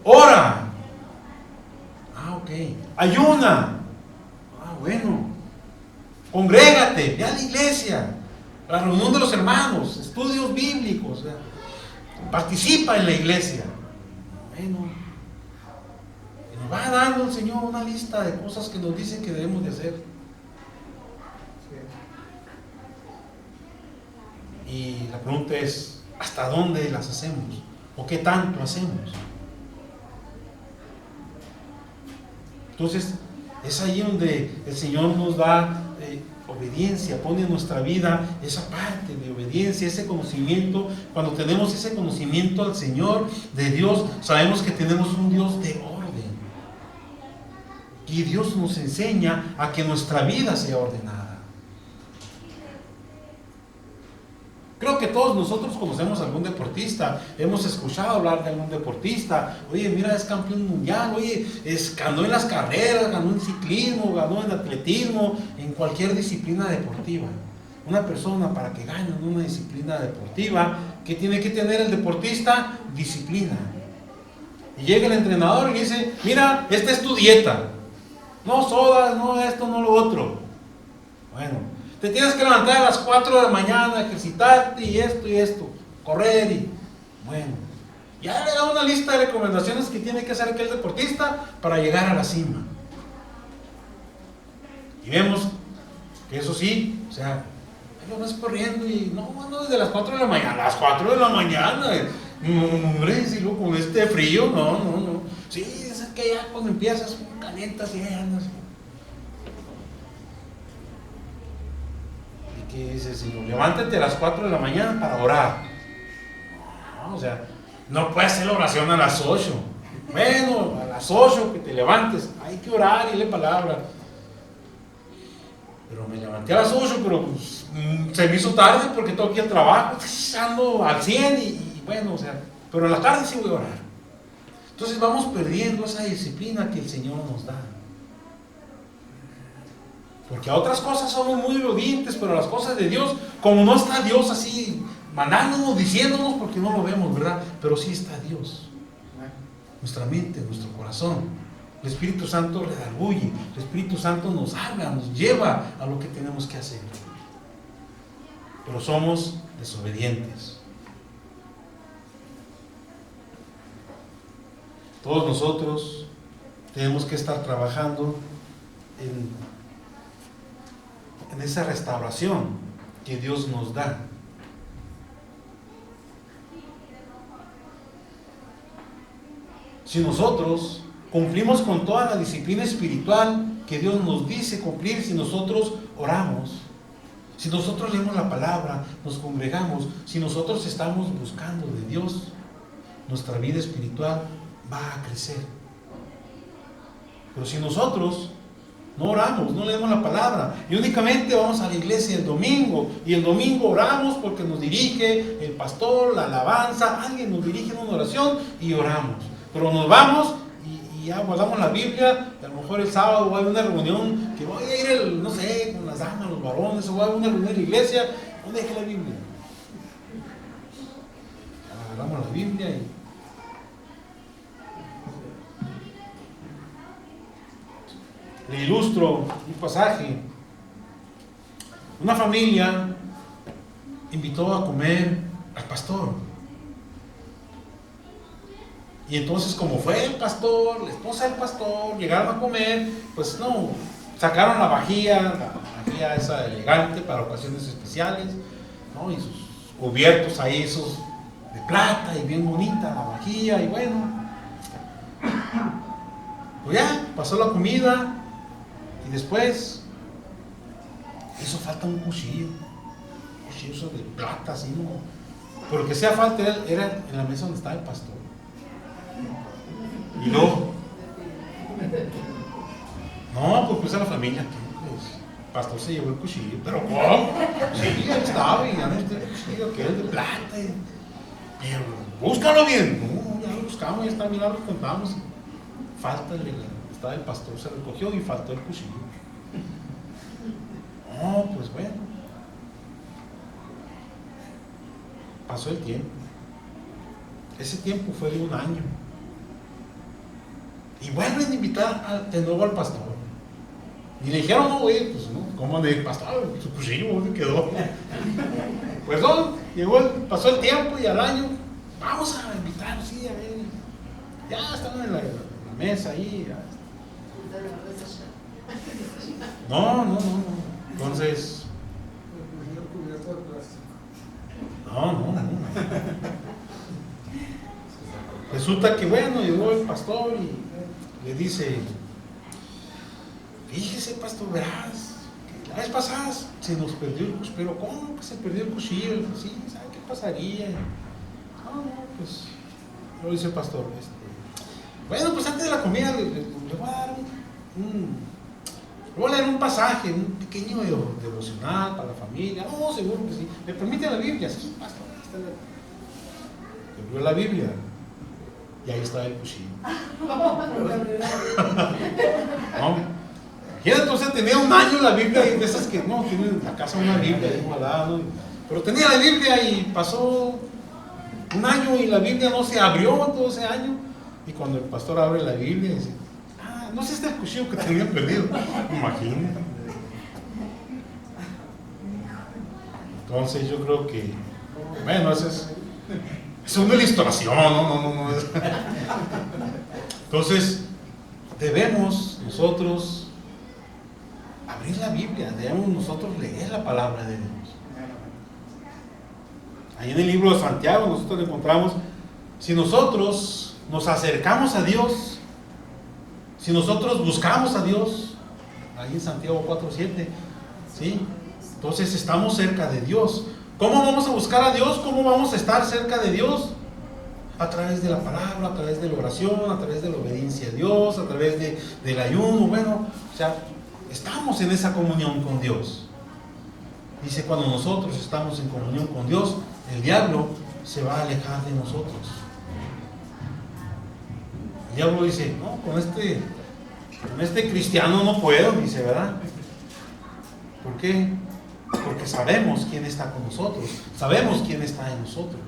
Ora. Ok. Ayuna. Bueno. Congrégate, ve a la iglesia, a la reunión de los hermanos, estudios bíblicos, participa en la iglesia. Bueno, y nos va dando el Señor una lista de cosas que nos dice que debemos de hacer. Y la pregunta es, ¿hasta dónde las hacemos? ¿O qué tanto hacemos? Entonces, es ahí donde el Señor nos da obediencia, pone en nuestra vida esa parte de obediencia, ese conocimiento. Cuando tenemos ese conocimiento al Señor, de Dios, sabemos que tenemos un Dios de orden. Y Dios nos enseña a que nuestra vida sea ordenada. Creo que todos nosotros conocemos a algún deportista, hemos escuchado hablar de algún deportista. Oye, mira, es campeón mundial, oye, ganó en las carreras, ganó en ciclismo, ganó en atletismo, en cualquier disciplina deportiva. Una persona, para que gane en una disciplina deportiva, ¿qué tiene que tener el deportista? Disciplina. Y llega el entrenador y dice, mira, esta es tu dieta, no sodas, no esto, no lo otro. Bueno, te tienes que levantar a las 4 de la mañana, ejercitarte y esto, correr y... Bueno, ya le da una lista de recomendaciones que tiene que hacer aquel deportista para llegar a la cima. Y vemos que eso sí, o sea, lo vas corriendo y no, desde las 4 de la mañana, a las 4 de la mañana, hombre, si luego con este frío, no. Sí, es que ya cuando empiezas, calientas y ya andas. que dice el Señor, levántate a las 4 de la mañana para orar. No, o sea, no puedes hacer la oración a las 8. Bueno, a las 8 que te levantes, hay que orar y leer palabra. Pero me levanté a las 8, pero pues, se me hizo tarde porque tengo que ir al trabajo, ando al 100 y bueno, o sea, pero en la tarde sí voy a orar. Entonces vamos perdiendo esa disciplina que el Señor nos da. Porque a otras cosas somos muy obedientes, pero a las cosas de Dios, como no está Dios así mandándonos, diciéndonos, porque no lo vemos, ¿verdad? Pero sí está Dios. Nuestra mente, nuestro corazón. El Espíritu Santo redarguye, el Espíritu Santo nos habla, nos lleva a lo que tenemos que hacer. Pero somos desobedientes. Todos nosotros tenemos que estar trabajando en esa restauración que Dios nos da. Si nosotros cumplimos con toda la disciplina espiritual que Dios nos dice cumplir, si nosotros oramos, si nosotros leemos la palabra, nos congregamos, si nosotros estamos buscando de Dios, nuestra vida espiritual va a crecer. Pero si nosotros no oramos, no leemos la palabra y únicamente vamos a la iglesia el domingo, y el domingo oramos porque nos dirige el pastor, la alabanza, alguien nos dirige en una oración y oramos, pero nos vamos y ya guardamos la Biblia, y a lo mejor el sábado va a haber una reunión que voy a ir, no sé, con las damas, los varones, o va a haber una reunión en la iglesia, ¿dónde dejé la Biblia? Agarramos la Biblia y le ilustro un pasaje. Una familia invitó a comer al pastor. Y entonces, como fue el pastor, la esposa del pastor, llegaron a comer, pues no, sacaron la vajilla esa elegante para ocasiones especiales, ¿no? Y sus cubiertos ahí, esos de plata y bien bonita la vajilla, y bueno. Pues ya, pasó la comida. Y después hizo falta un cuchillo de plata, así, ¿no? Pero que sea falta era en la mesa donde estaba el pastor. Y luego, no, pues a la familia, pues, el pastor se llevó el cuchillo, pero ¿cómo? Sí, ya estaba, y ya no está el cuchillo, que es de plata. Pero búscalo bien. No, ya lo buscamos, ya está, mira, lo contamos. Falta estaba el pastor, se recogió y faltó el cuchillo. No, pues bueno. Pasó el tiempo. Ese tiempo fue de un año. Y vuelven a invitar de nuevo al pastor. Y le dijeron, no, güey, pues no, ¿cómo le dije, pastor? Su cuchillo, ¿dónde quedó? Pues no, pasó el tiempo y al año, vamos a invitar, sí, a ver. Ya estaban en la mesa ahí. Ya. No. Entonces, no. Resulta que bueno, llegó el pastor y le dice, fíjese, pastor, verás, que la vez pasada se nos perdió el cuchillo. Pero ¿cómo que se perdió el cuchillo? Sí, ¿sabe qué pasaría? No, pues, lo dice el pastor, bueno, pues antes de la comida le voy a dar le voy a leer un pasaje, un pequeño devocional para la familia. No, seguro que sí. ¿Le permite la Biblia? Sí, pastor. Le abrió la Biblia y ahí está el cuchillo. No. Y entonces tenía un año la Biblia, y de esas que no, tiene en la casa una Biblia ahí guardada, ¿no? Pero tenía la Biblia y pasó un año y la Biblia no se abrió todo ese año. Y cuando el pastor abre la Biblia dice, no sé, este cuchillo que tenía perdido. Imagínate. Entonces yo creo que, bueno, eso es una ilustración, no. Entonces, debemos nosotros abrir la Biblia, debemos nosotros leer la palabra de Dios. Ahí en el libro de Santiago nosotros encontramos, si nosotros nos acercamos a Dios, si nosotros buscamos a Dios, ahí en Santiago 4:7, ¿sí? Entonces estamos cerca de Dios. ¿Cómo vamos a buscar a Dios? ¿Cómo vamos a estar cerca de Dios? A través de la palabra, a través de la oración, a través de la obediencia a Dios, a través del ayuno. Bueno, o sea, estamos en esa comunión con Dios. Dice, cuando nosotros estamos en comunión con Dios, el diablo se va a alejar de nosotros. El diablo dice, no, con este cristiano no puedo, dice, ¿verdad? ¿Por qué? Porque sabemos quién está con nosotros, sabemos quién está en nosotros.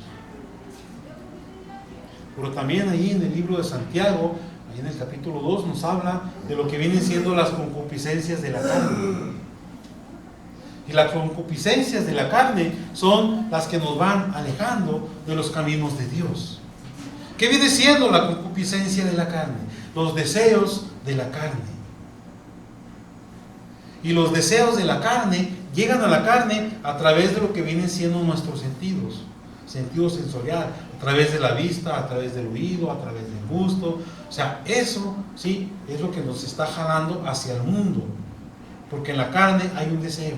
Pero también ahí en el libro de Santiago, ahí en el capítulo 2, nos habla de lo que vienen siendo las concupiscencias de la carne. Y las concupiscencias de la carne son las que nos van alejando de los caminos de Dios. ¿Qué viene siendo la concupiscencia de la carne? Los deseos de la carne. Y los deseos de la carne llegan a la carne a través de lo que vienen siendo nuestros sentidos. Sentido sensorial, a través de la vista, a través del oído, a través del gusto. O sea, eso sí es lo que nos está jalando hacia el mundo. Porque en la carne hay un deseo.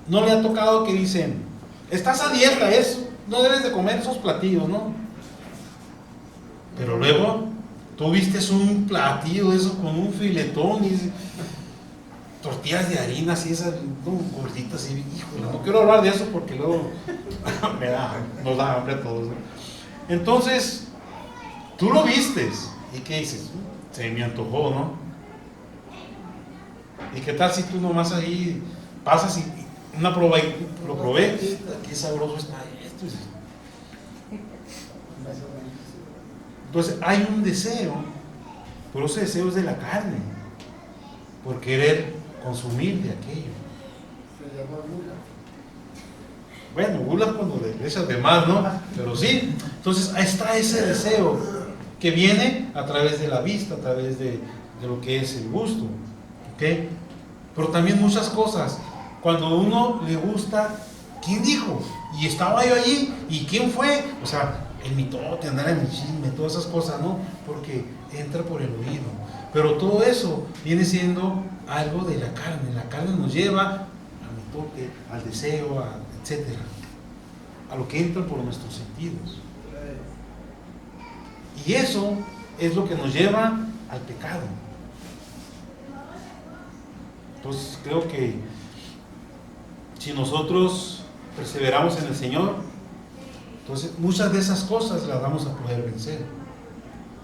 ¿No le ha tocado que dicen, estás a dieta, no debes de comer esos platillos, ¿no? Pero luego tú vistes un platillo de eso con un filetón y tortillas de harina así, esas gorditas así, híjole, no quiero hablar de eso porque luego nos da hambre a todos, ¿no? Entonces, tú lo vistes y ¿qué dices? Se me antojó, ¿no? ¿Y qué tal si tú nomás ahí pasas y una prueba y lo probé? Qué sabroso está esto. Entonces hay un deseo, pero ese deseo es de la carne, por querer consumir de aquello. Se llama gula. Bueno, gula cuando le echas de más, ¿no? Pero sí, entonces ahí está ese deseo que viene a través de la vista, a través de lo que es el gusto, ¿ok? Pero también muchas cosas. Cuando uno le gusta, ¿quién dijo? Y estaba yo allí, ¿y quién fue? O sea, el mitote, andar en el chisme, todas esas cosas, ¿no? Porque entra por el oído. Pero todo eso viene siendo algo de la carne. La carne nos lleva al mitote, al deseo, etcétera, a lo que entra por nuestros sentidos. Y eso es lo que nos lleva al pecado. Entonces creo que si nosotros perseveramos en el Señor, entonces muchas de esas cosas las vamos a poder vencer.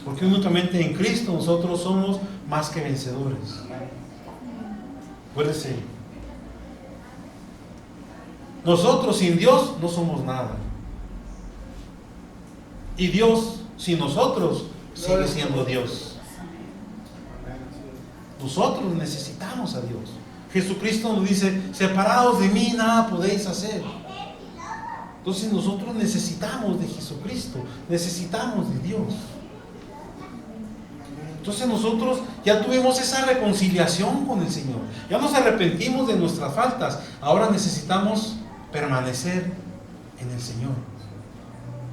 Porque únicamente en Cristo nosotros somos más que vencedores. Acuérdense, nosotros sin Dios no somos nada. Y Dios sin nosotros sigue siendo Dios. Nosotros necesitamos a Dios. Jesucristo nos dice, separados de mí nada podéis hacer. Entonces nosotros necesitamos de Jesucristo, necesitamos de Dios. Entonces nosotros ya tuvimos esa reconciliación con el Señor, ya nos arrepentimos de nuestras faltas, ahora necesitamos permanecer en el Señor.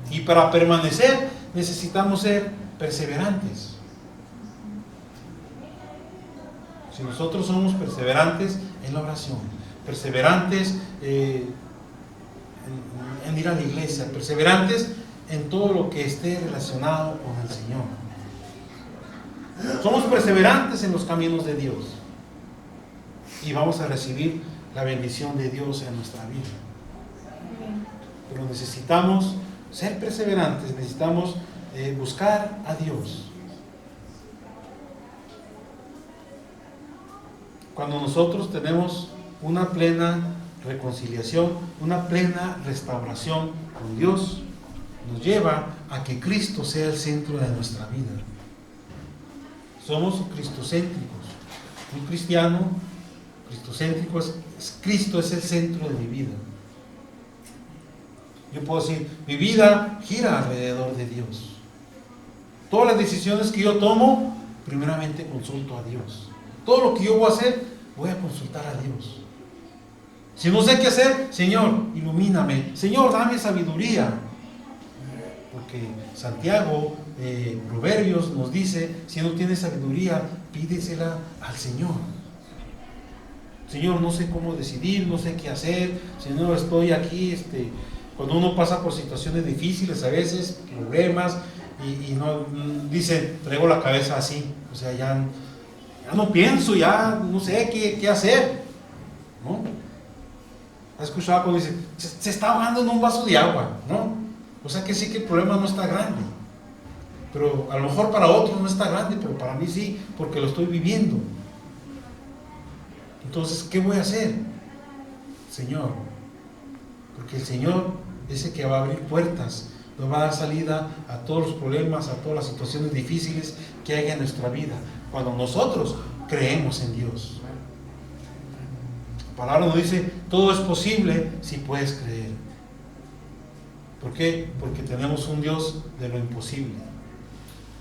Y para permanecer necesitamos ser perseverantes. Si nosotros somos perseverantes en la oración, perseverantes en ir a la iglesia, perseverantes en todo lo que esté relacionado con el Señor. Somos perseverantes en los caminos de Dios y vamos a recibir la bendición de Dios en nuestra vida. Pero necesitamos ser perseverantes, necesitamos buscar a Dios. Cuando nosotros tenemos una plena reconciliación, una plena restauración con Dios, nos lleva a que Cristo sea el centro de nuestra vida. Somos cristocéntricos. Un cristiano cristocéntrico Cristo es el centro de mi vida. Yo puedo decir, mi vida gira alrededor de Dios. Todas las decisiones que yo tomo, primeramente consulto a Dios. Todo lo que yo voy a hacer, voy a consultar a Dios. Si no sé qué hacer, Señor, ilumíname. Señor, dame sabiduría. Porque Santiago, Proverbios nos dice, si no tienes sabiduría, pídesela al Señor. Señor, no sé cómo decidir, no sé qué hacer. Señor, estoy aquí, cuando uno pasa por situaciones difíciles a veces, problemas, y no dice, traigo la cabeza así, o sea, ya no pienso, ya no sé qué hacer, ¿no? ¿Has escuchado cuando dice, se está ahogando en un vaso de agua, ¿no? O sea que sí que el problema no está grande, pero a lo mejor para otros no está grande, pero para mí sí, porque lo estoy viviendo. Entonces, ¿qué voy a hacer? Señor, porque el Señor es el que va a abrir puertas, nos va a dar salida a todos los problemas, a todas las situaciones difíciles que haya en nuestra vida, cuando nosotros creemos en Dios. La palabra nos dice, todo es posible si puedes creer. ¿Por qué? Porque tenemos un Dios de lo imposible.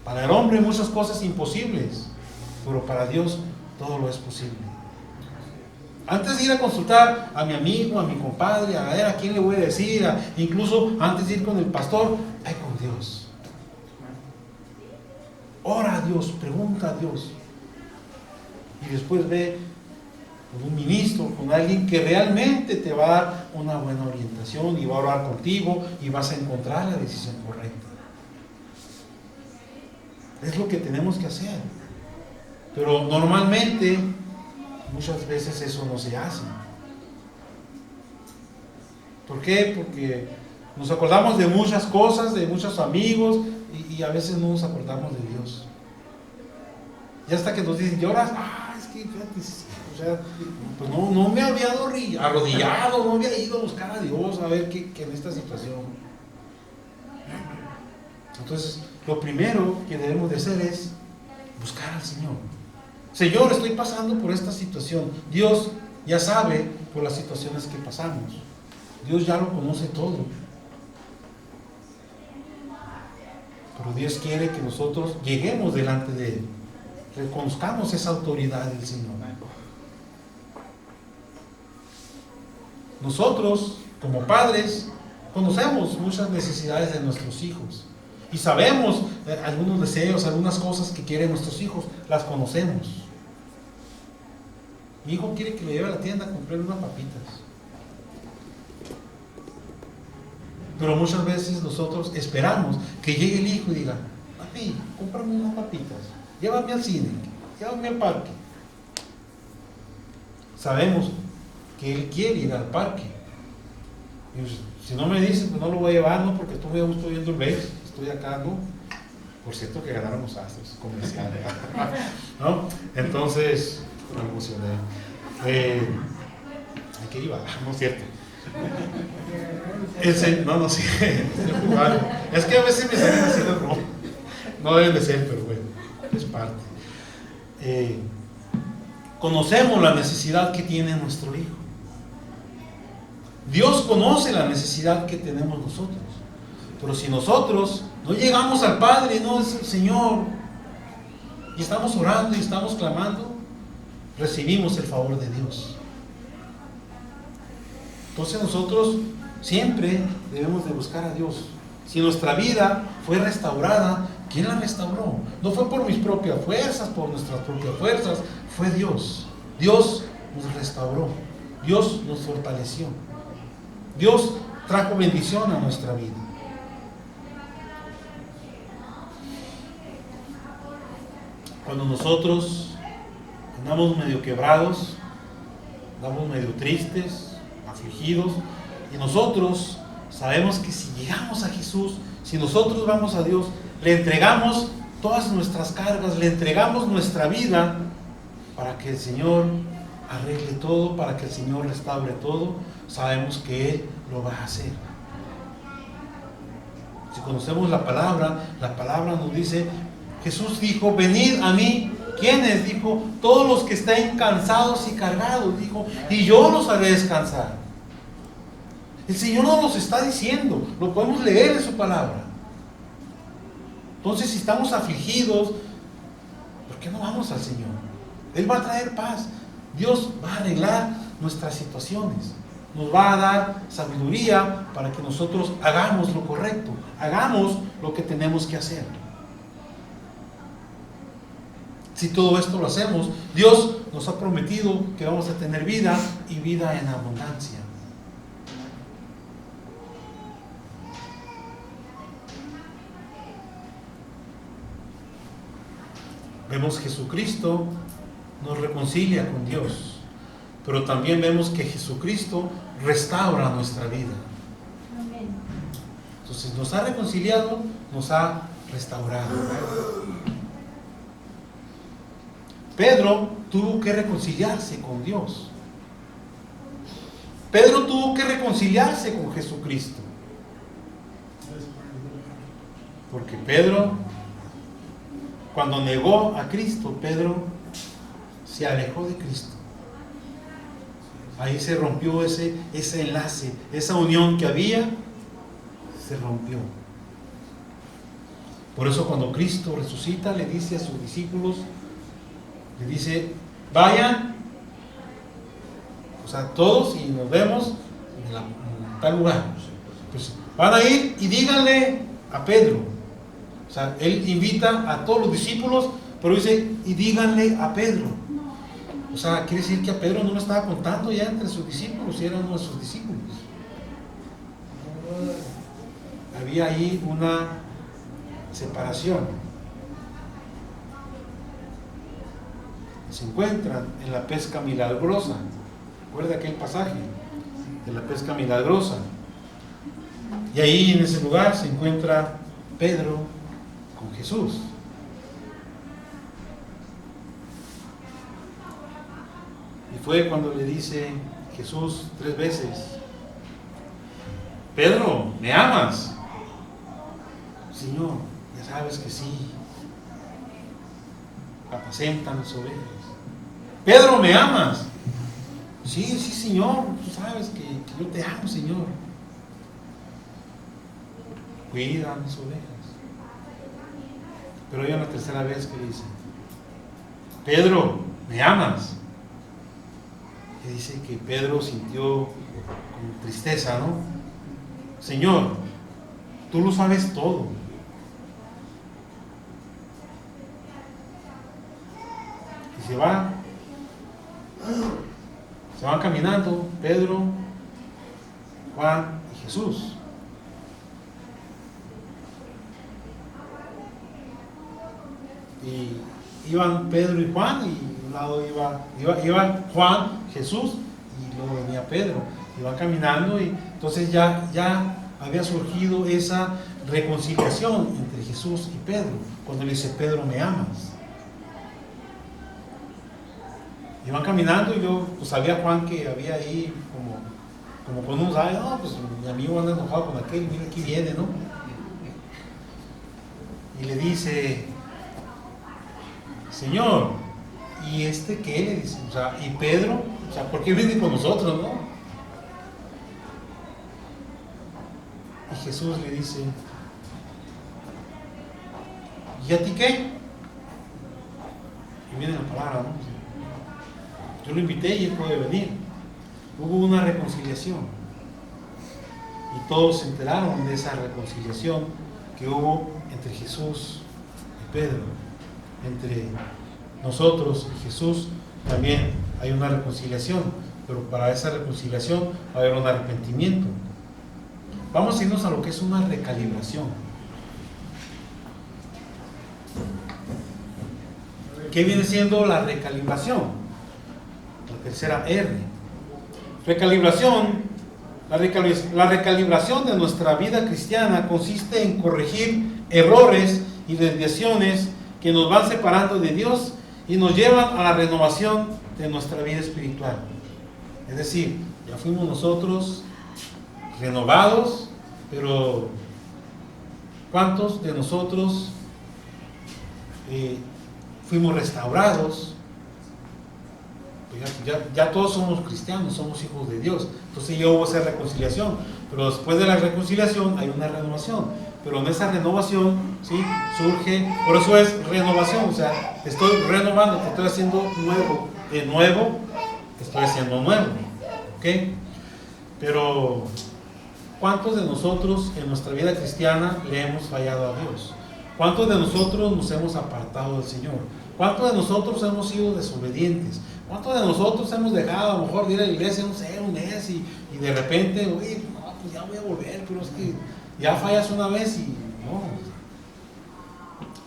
Para el hombre muchas cosas imposibles, pero para Dios todo lo es posible. Antes de ir a consultar a mi amigo, a mi compadre, a ver a quién le voy a decir, incluso antes de ir con el pastor, ve con Dios. Ora a Dios, pregunta a Dios. Y después ve con un ministro, con alguien que realmente te va a dar una buena orientación y va a orar contigo y vas a encontrar la decisión correcta. Es lo que tenemos que hacer. Pero normalmente, muchas veces eso no se hace. ¿Por qué? Porque nos acordamos de muchas cosas, de muchos amigos, y a veces no nos acordamos de Dios. Y hasta que nos dicen, lloras, es que fíjate, o sea, pues no me había arrodillado, no había ido a buscar a Dios, a ver qué en esta situación. Entonces, lo primero que debemos de hacer es buscar al Señor. Señor, estoy pasando por esta situación. Dios ya sabe por las situaciones que pasamos. Dios ya lo conoce todo. Pero Dios quiere que nosotros lleguemos delante de Él. Reconozcamos esa autoridad del Señor. Nosotros, como padres, conocemos muchas necesidades de nuestros hijos. Y sabemos algunos deseos, algunas cosas que quieren nuestros hijos, las conocemos. Mi hijo quiere que le lleve a la tienda a comprar unas papitas. Pero muchas veces nosotros esperamos que llegue el hijo y diga, papi, cómprame unas papitas, llévame al cine, llévame al parque. Sabemos que él quiere ir al parque. Y si no me dice, pues no lo voy a llevar, no, porque estoy viendo el base, estoy acá, ¿no? Por cierto que ganaron los Astros comerciales, ¿no? Entonces, me emocioné. ¿A qué iba? No es cierto. No sé. Es que a veces me salen así de rojo. No deben de ser, pero bueno, es parte. Conocemos la necesidad que tiene nuestro hijo. Dios conoce la necesidad que tenemos nosotros. Pero si nosotros no llegamos al Padre, no es el Señor, y estamos orando y estamos clamando, recibimos el favor de Dios. Entonces nosotros siempre debemos de buscar a Dios. Si nuestra vida fue restaurada, ¿quién la restauró? No fue por mis propias fuerzas, por nuestras propias fuerzas, fue Dios. Dios nos restauró, Dios nos fortaleció, Dios trajo bendición a nuestra vida. Cuando nosotros andamos medio quebrados, andamos medio tristes, afligidos, y nosotros sabemos que si llegamos a Jesús, si nosotros vamos a Dios, le entregamos todas nuestras cargas, le entregamos nuestra vida para que el Señor arregle todo, para que el Señor restaure todo, sabemos que Él lo va a hacer. Si conocemos la palabra nos dice, Jesús dijo, venid a mí. ¿Quiénes? Dijo, todos los que estén cansados y cargados, dijo, y yo los haré descansar. El Señor nos los está diciendo, lo podemos leer en su palabra. Entonces, si estamos afligidos, ¿por qué no vamos al Señor? Él va a traer paz. Dios va a arreglar nuestras situaciones. Nos va a dar sabiduría para que nosotros hagamos lo correcto, hagamos lo que tenemos que hacer. Si todo esto lo hacemos, Dios nos ha prometido que vamos a tener vida y vida en abundancia. Vemos que Jesucristo nos reconcilia con Dios, pero también vemos que Jesucristo restaura nuestra vida. Entonces nos ha reconciliado, nos ha restaurado. Pedro tuvo que reconciliarse con Dios. Pedro tuvo que reconciliarse con Jesucristo. Porque Pedro, cuando negó a Cristo, Pedro se alejó de Cristo. Ahí se rompió ese enlace, esa unión que había, se rompió. Por eso cuando Cristo resucita, le dice a sus discípulos, le dice, vayan, o sea, todos, y nos vemos en tal lugar. Pues van a ir y díganle a Pedro. O sea, él invita a todos los discípulos, pero dice, y díganle a Pedro. O sea, quiere decir que a Pedro no lo estaba contando ya entre sus discípulos, y era uno de sus discípulos. Había ahí una separación. Se encuentran en la pesca milagrosa. ¿Recuerda aquel pasaje de la pesca milagrosa? Y ahí en ese lugar se encuentra Pedro con Jesús. Y fue cuando le dice Jesús 3 veces, Pedro, ¿me amas? Señor, ya sabes que sí. Apacentan las ovejas. Pedro, ¿me amas? Sí, sí, Señor, tú sabes que yo te amo, Señor. Cuida mis ovejas. Pero hay una tercera vez que dice, Pedro, ¿me amas? Y dice que Pedro sintió como tristeza, ¿no? Señor, tú lo sabes todo. Y se van caminando Pedro, Juan y Jesús. Y iban Pedro y Juan, y de un lado iba Juan, Jesús, y luego venía Pedro. Iban caminando, y entonces ya había surgido esa reconciliación entre Jesús y Pedro, cuando le dice, Pedro, ¿me amas? Iban caminando, y yo pues sabía Juan que había ahí como con unos años, no, pues mi amigo anda enojado con aquel, mira aquí viene, ¿no? Y le dice, Señor, ¿y este qué? Le dice, o sea, ¿y Pedro? O sea, ¿por qué viene con nosotros, no? Y Jesús le dice, ¿y a ti qué? Y viene la palabra, ¿no? Yo lo invité y él puede venir. Hubo una reconciliación. Y todos se enteraron de esa reconciliación que hubo entre Jesús y Pedro. Entre nosotros y Jesús también hay una reconciliación. Pero para esa reconciliación va a haber un arrepentimiento. Vamos a irnos a lo que es una recalibración. ¿Qué viene siendo la recalibración? La tercera R. Recalibración. La recalibración de nuestra vida cristiana consiste en corregir errores y desviaciones que nos van separando de Dios y nos llevan a la renovación de nuestra vida espiritual. Es decir, ya fuimos nosotros renovados, pero ¿cuántos de nosotros fuimos restaurados? Ya todos somos cristianos, somos hijos de Dios. Entonces ya hubo esa reconciliación, pero después de la reconciliación hay una renovación. Pero en esa renovación, ¿sí?, surge, por eso es renovación, o sea, te estoy renovando, te estoy haciendo nuevo, de nuevo, te estoy haciendo nuevo, ¿ok? Pero ¿cuántos de nosotros en nuestra vida cristiana le hemos fallado a Dios? ¿Cuántos de nosotros nos hemos apartado del Señor? ¿Cuántos de nosotros hemos sido desobedientes? ¿Cuántos de nosotros hemos dejado a lo mejor de ir a la iglesia, no sé, un mes y de repente, oye, no, pues ya voy a volver, pero es que ya fallas una vez y no?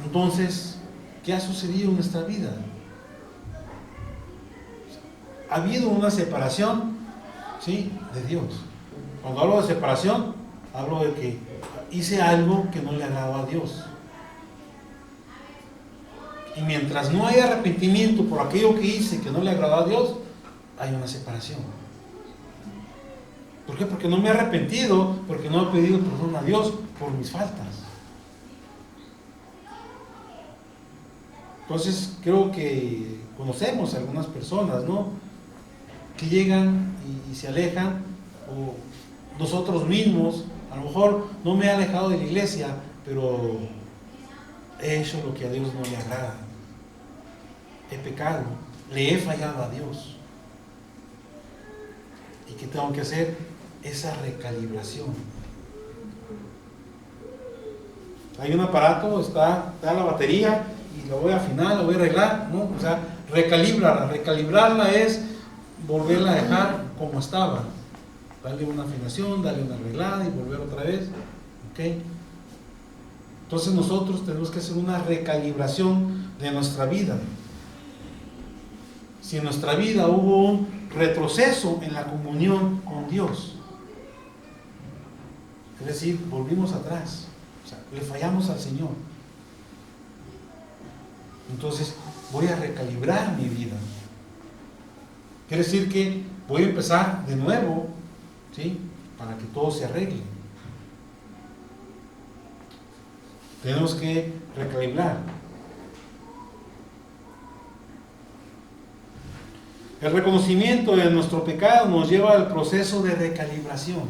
Entonces, ¿qué ha sucedido en nuestra vida? Ha habido una separación, ¿sí?, de Dios. Cuando hablo de separación, hablo de que hice algo que no le agradó a Dios. Y mientras no haya arrepentimiento por aquello que hice que no le agradó a Dios, hay una separación. ¿Por qué? Porque no me he arrepentido, porque no he pedido perdón a Dios por mis faltas. Entonces, creo que conocemos a algunas personas, ¿no?, que llegan y se alejan, o nosotros mismos, a lo mejor no me he alejado de la iglesia, pero he hecho lo que a Dios no le agrada. He pecado, le he fallado a Dios. ¿Y qué tengo que hacer? Esa recalibración. Hay un aparato, está la batería y lo voy a afinar, lo voy a arreglar, ¿no? O sea, recalibrarla es volverla a dejar como estaba. Darle una afinación, darle una arreglada y volver otra vez. ¿Ok? Entonces nosotros tenemos que hacer una recalibración de nuestra vida. Si en nuestra vida hubo un retroceso en la comunión con Dios, es decir, volvimos atrás, o sea, le fallamos al Señor, entonces voy a recalibrar mi vida. Quiere decir que voy a empezar de nuevo, ¿sí?, para que todo se arregle. Tenemos que recalibrar. El reconocimiento de nuestro pecado nos lleva al proceso de recalibración.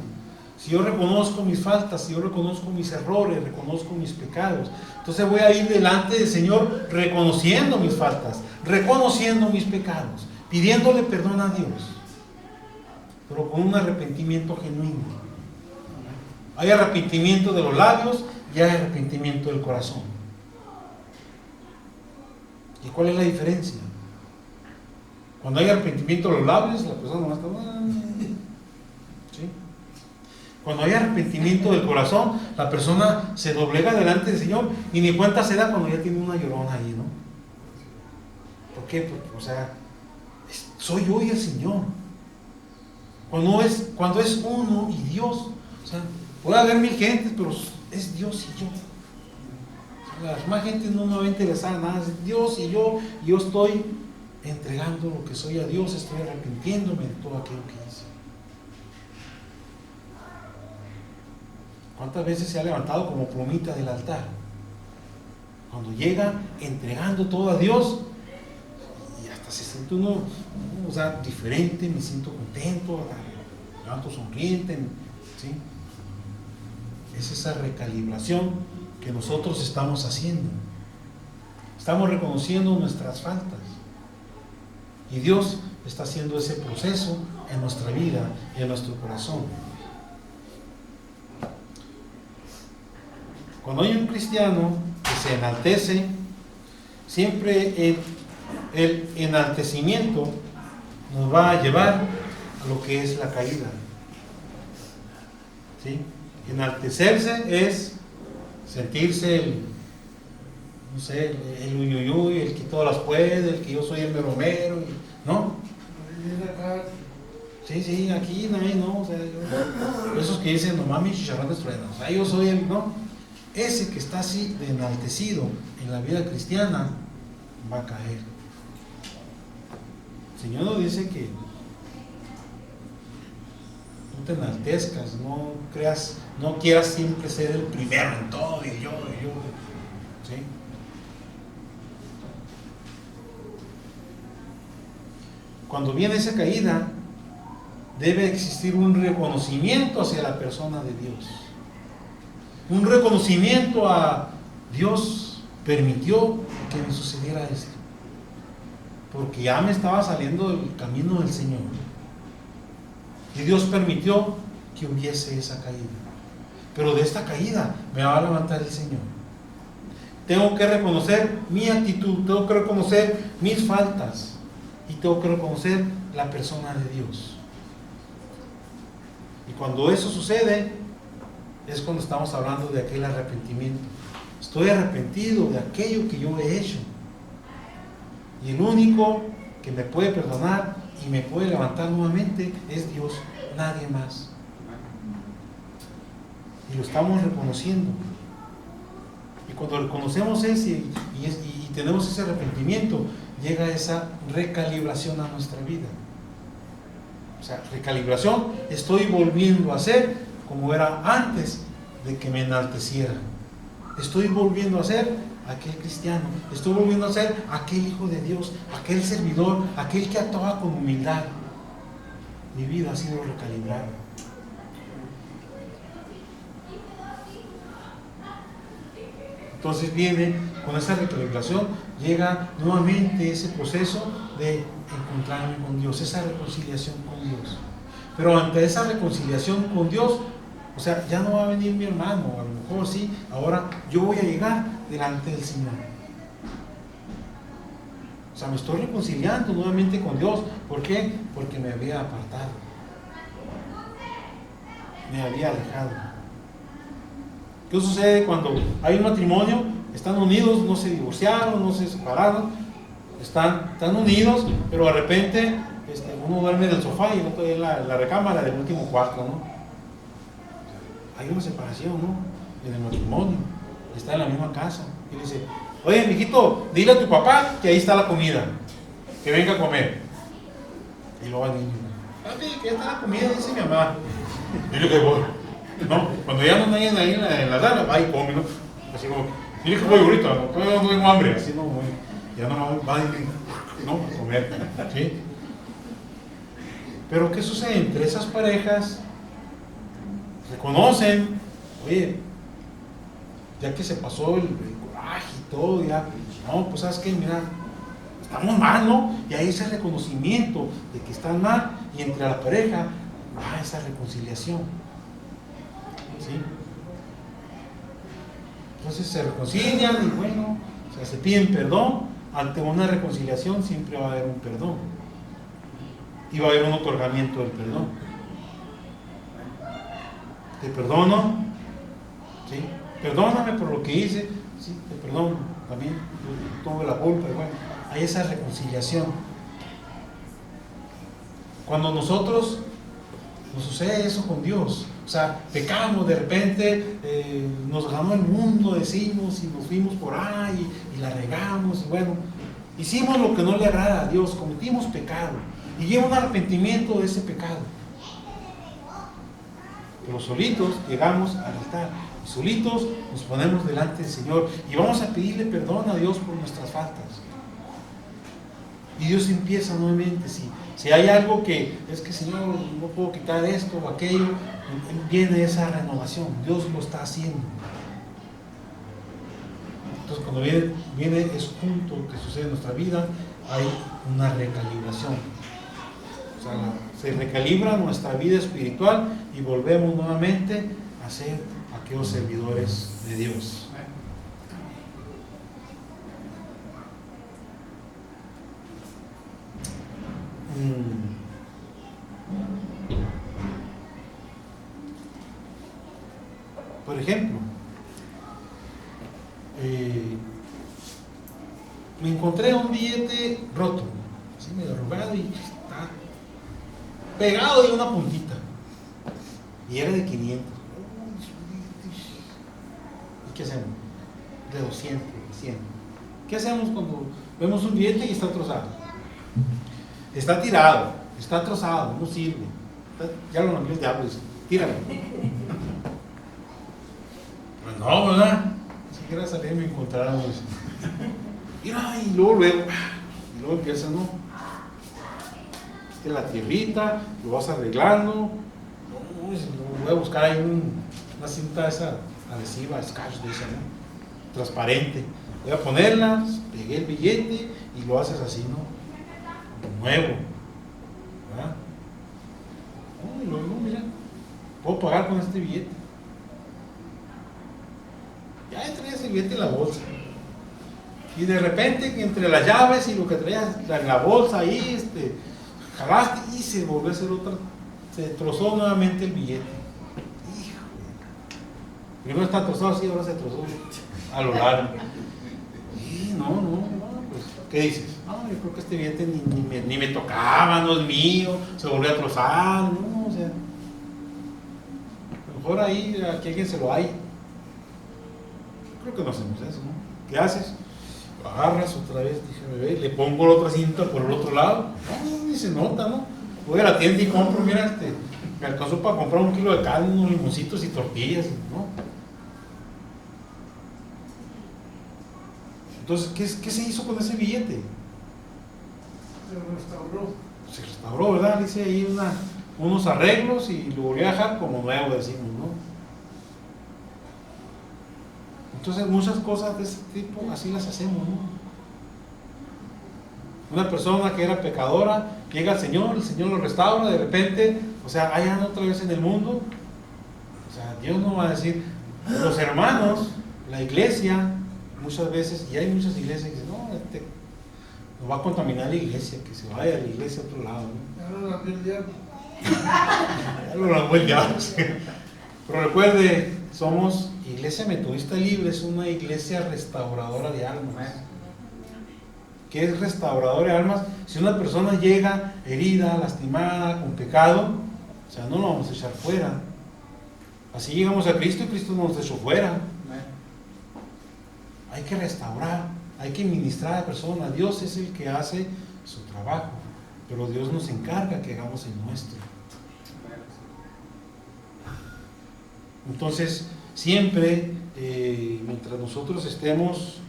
Si yo reconozco mis faltas, si yo reconozco mis errores, reconozco mis pecados, entonces voy a ir delante del Señor reconociendo mis faltas, reconociendo mis pecados, pidiéndole perdón a Dios, pero con un arrepentimiento genuino. Hay arrepentimiento de los labios y hay arrepentimiento del corazón. ¿Y cuál es la diferencia? Cuando hay arrepentimiento de los labios, la persona no está... ¿sí? Cuando hay arrepentimiento del corazón, la persona se doblega delante del Señor y ni cuenta se da cuando ya tiene una llorona ahí, ¿no? ¿Por qué? Porque, o sea, soy yo y el Señor. Cuando es uno y Dios, o sea, puede haber 1000 gentes, pero es Dios y yo. O sea, las más gentes no me va a interesar nada, es Dios y yo estoy entregando lo que soy a Dios, estoy arrepintiéndome de todo aquello que hice. ¿Cuántas veces se ha levantado como plumita del altar? Cuando llega entregando todo a Dios, y hasta se siente uno, o sea, diferente, me siento contento, me levanto sonriente, ¿sí? Es esa recalibración que nosotros estamos haciendo. Estamos reconociendo nuestras faltas. Y Dios está haciendo ese proceso en nuestra vida y en nuestro corazón. Cuando hay un cristiano que se enaltece, siempre el enaltecimiento nos va a llevar a lo que es la caída. ¿Sí? Enaltecerse es sentirse no sé, el uyuyuy, el que todas las puede, el que yo soy el mero mero, ¿no? Sí, aquí nadie, no, o sea, esos que dicen, no mames, chicharrones truenos, o sea, yo soy el, no, ese que está así de enaltecido en la vida cristiana, va a caer. El Señor nos dice que no te enaltezcas, no quieras siempre ser el primero en todo, y yo, ¿sí? Cuando viene esa caída, debe existir un reconocimiento hacia la persona de Dios. Un reconocimiento a Dios permitió que me sucediera esto. Porque ya me estaba saliendo del camino del Señor. Y Dios permitió que hubiese esa caída. Pero de esta caída me va a levantar el Señor. tengo que reconocer mi actitud, tengo que reconocer mis faltas y tengo que reconocer la persona de Dios. Y cuando eso sucede, es cuando estamos hablando de aquel arrepentimiento. Estoy arrepentido de aquello que yo he hecho. Y el único que me puede perdonar y me puede levantar nuevamente es Dios, nadie más. Y lo estamos reconociendo. Y cuando reconocemos ese y tenemos ese arrepentimiento, llega esa recalibración a nuestra vida. O sea, recalibración, estoy volviendo a ser como era antes de que me enalteciera. Estoy volviendo a ser aquel cristiano, estoy volviendo a ser aquel hijo de Dios, aquel servidor, aquel que actuaba con humildad. Mi vida ha sido recalibrada. Entonces viene, con esa recalibración, llega nuevamente ese proceso de encontrarme con Dios, esa reconciliación con Dios. Pero ante esa reconciliación con Dios, o sea, ya no va a venir mi hermano, a lo mejor sí, ahora yo voy a llegar delante del Señor. O sea, me estoy reconciliando nuevamente con Dios. ¿Por qué? Porque me había apartado, me había alejado. ¿Qué sucede cuando hay un matrimonio? Están unidos, no se divorciaron, no se separaron, están unidos, pero de repente uno duerme en el sofá y el otro en la recámara del último cuarto, ¿no? Hay una separación, ¿no? En el matrimonio, está en la misma casa. Y le dice, oye, mijito, dile a tu papá que ahí está la comida, que venga a comer. Y luego al niño, papi, que ya está la comida, dice mi mamá. Dile que voy. No, cuando ya no hay ahí en la sala, va y come, ¿no? Así como, dile que voy ahorita, no tengo hambre. Así no, ya no va a ir, ¿no? A comer, ¿sí? Pero ¿qué sucede? Entre esas parejas reconocen, oye, ya que se pasó el coraje y todo, ya, no, pues sabes qué, mira, estamos mal, ¿no? Y hay ese reconocimiento de que están mal, y entre la pareja va esa reconciliación, ¿sí? Entonces se reconcilian y bueno, o sea, se piden perdón. Ante una reconciliación siempre va a haber un perdón y va a haber un otorgamiento del perdón. Te perdono, ¿sí? Perdóname por lo que hice, sí, te perdono, también yo tuve la culpa, y bueno, hay esa reconciliación. Cuando nos sucede eso con Dios, o sea, pecamos de repente, nos ganó el mundo, decimos, y nos fuimos por ahí y la regamos, y bueno, hicimos lo que no le agrada a Dios, cometimos pecado y llega un arrepentimiento de ese pecado. Pero solitos llegamos al altar y solitos nos ponemos delante del Señor y vamos a pedirle perdón a Dios por nuestras faltas. Y Dios empieza nuevamente, si hay algo que es que Señor, no puedo quitar esto o aquello, viene esa renovación, Dios lo está haciendo. Entonces cuando viene ese punto que sucede en nuestra vida, hay una recalibración. O sea, se recalibra nuestra vida espiritual y volvemos nuevamente a ser aquellos servidores de Dios. Por ejemplo, me encontré un billete roto, así medio arrugado y está pegado de una puntita y era de 500. ¿Y qué hacemos? De 200, de 100. ¿Qué hacemos cuando vemos un billete y está trozado? Está tirado, está trozado, no sirve. Ya lo nombré el diablo, dice, tíralo. Pues no, ¿verdad? Si quieres salir me encontraron. Mira, y luego empieza, ¿no? La tierrita, lo vas arreglando. No, voy a buscar ahí una cinta esa adhesiva, scotch de esa, ¿no? Transparente. Voy a ponerla, pegué el billete y lo haces así, ¿no? Nuevo, ¿verdad? Oh, y luego, mira, puedo pagar con este billete. Ya traía ese billete en la bolsa. Y de repente, entre las llaves y lo que traías en la bolsa ahí, jalaste y se volvió a hacer otra, se trozó nuevamente el billete. Hijo, primero está trozado así, ahora se trozó a lo largo. Y no, pues, ¿qué dices? No, yo creo que este billete ni me tocaba, no es mío, se volvió a trozar, no, o sea, a lo mejor ahí aquí alguien se lo hay. Creo que no hacemos eso, ¿no? ¿Qué haces? Lo agarras otra vez, déjame ver, le pongo la otra cinta por el otro lado, no, ni se nota, ¿no? Voy a la tienda y compro, mira, me alcanzó para comprar 1 kilo de carne, unos limoncitos y tortillas, ¿no? Entonces, ¿qué se hizo con ese billete? Se restauró, ¿verdad? Hice ahí unos arreglos y lo volví a dejar como nuevo, decimos, ¿no? Entonces, muchas cosas de ese tipo, así las hacemos, ¿no? Una persona que era pecadora, llega al Señor, el Señor lo restaura, de repente, o sea, ahí anda otra vez en el mundo. O sea, Dios no va a decir, los hermanos, la iglesia, muchas veces, y hay muchas iglesias que dicen, no, nos va a contaminar la iglesia, que se vaya a la iglesia a otro lado, ¿no? Ya lo lambió el diablo. Ya lo lambió el diablo, sí. Pero recuerde, somos Iglesia Metodista Libre, es una iglesia restauradora de almas. ¿Qué es restauradora de almas? Si una persona llega herida, lastimada, con pecado, o sea, no lo vamos a echar fuera. Así llegamos a Cristo y Cristo nos echó fuera. Hay que restaurar, hay que ministrar a la persona. Dios es el que hace su trabajo, pero Dios nos encarga que hagamos el nuestro. Entonces, siempre, mientras nosotros estemos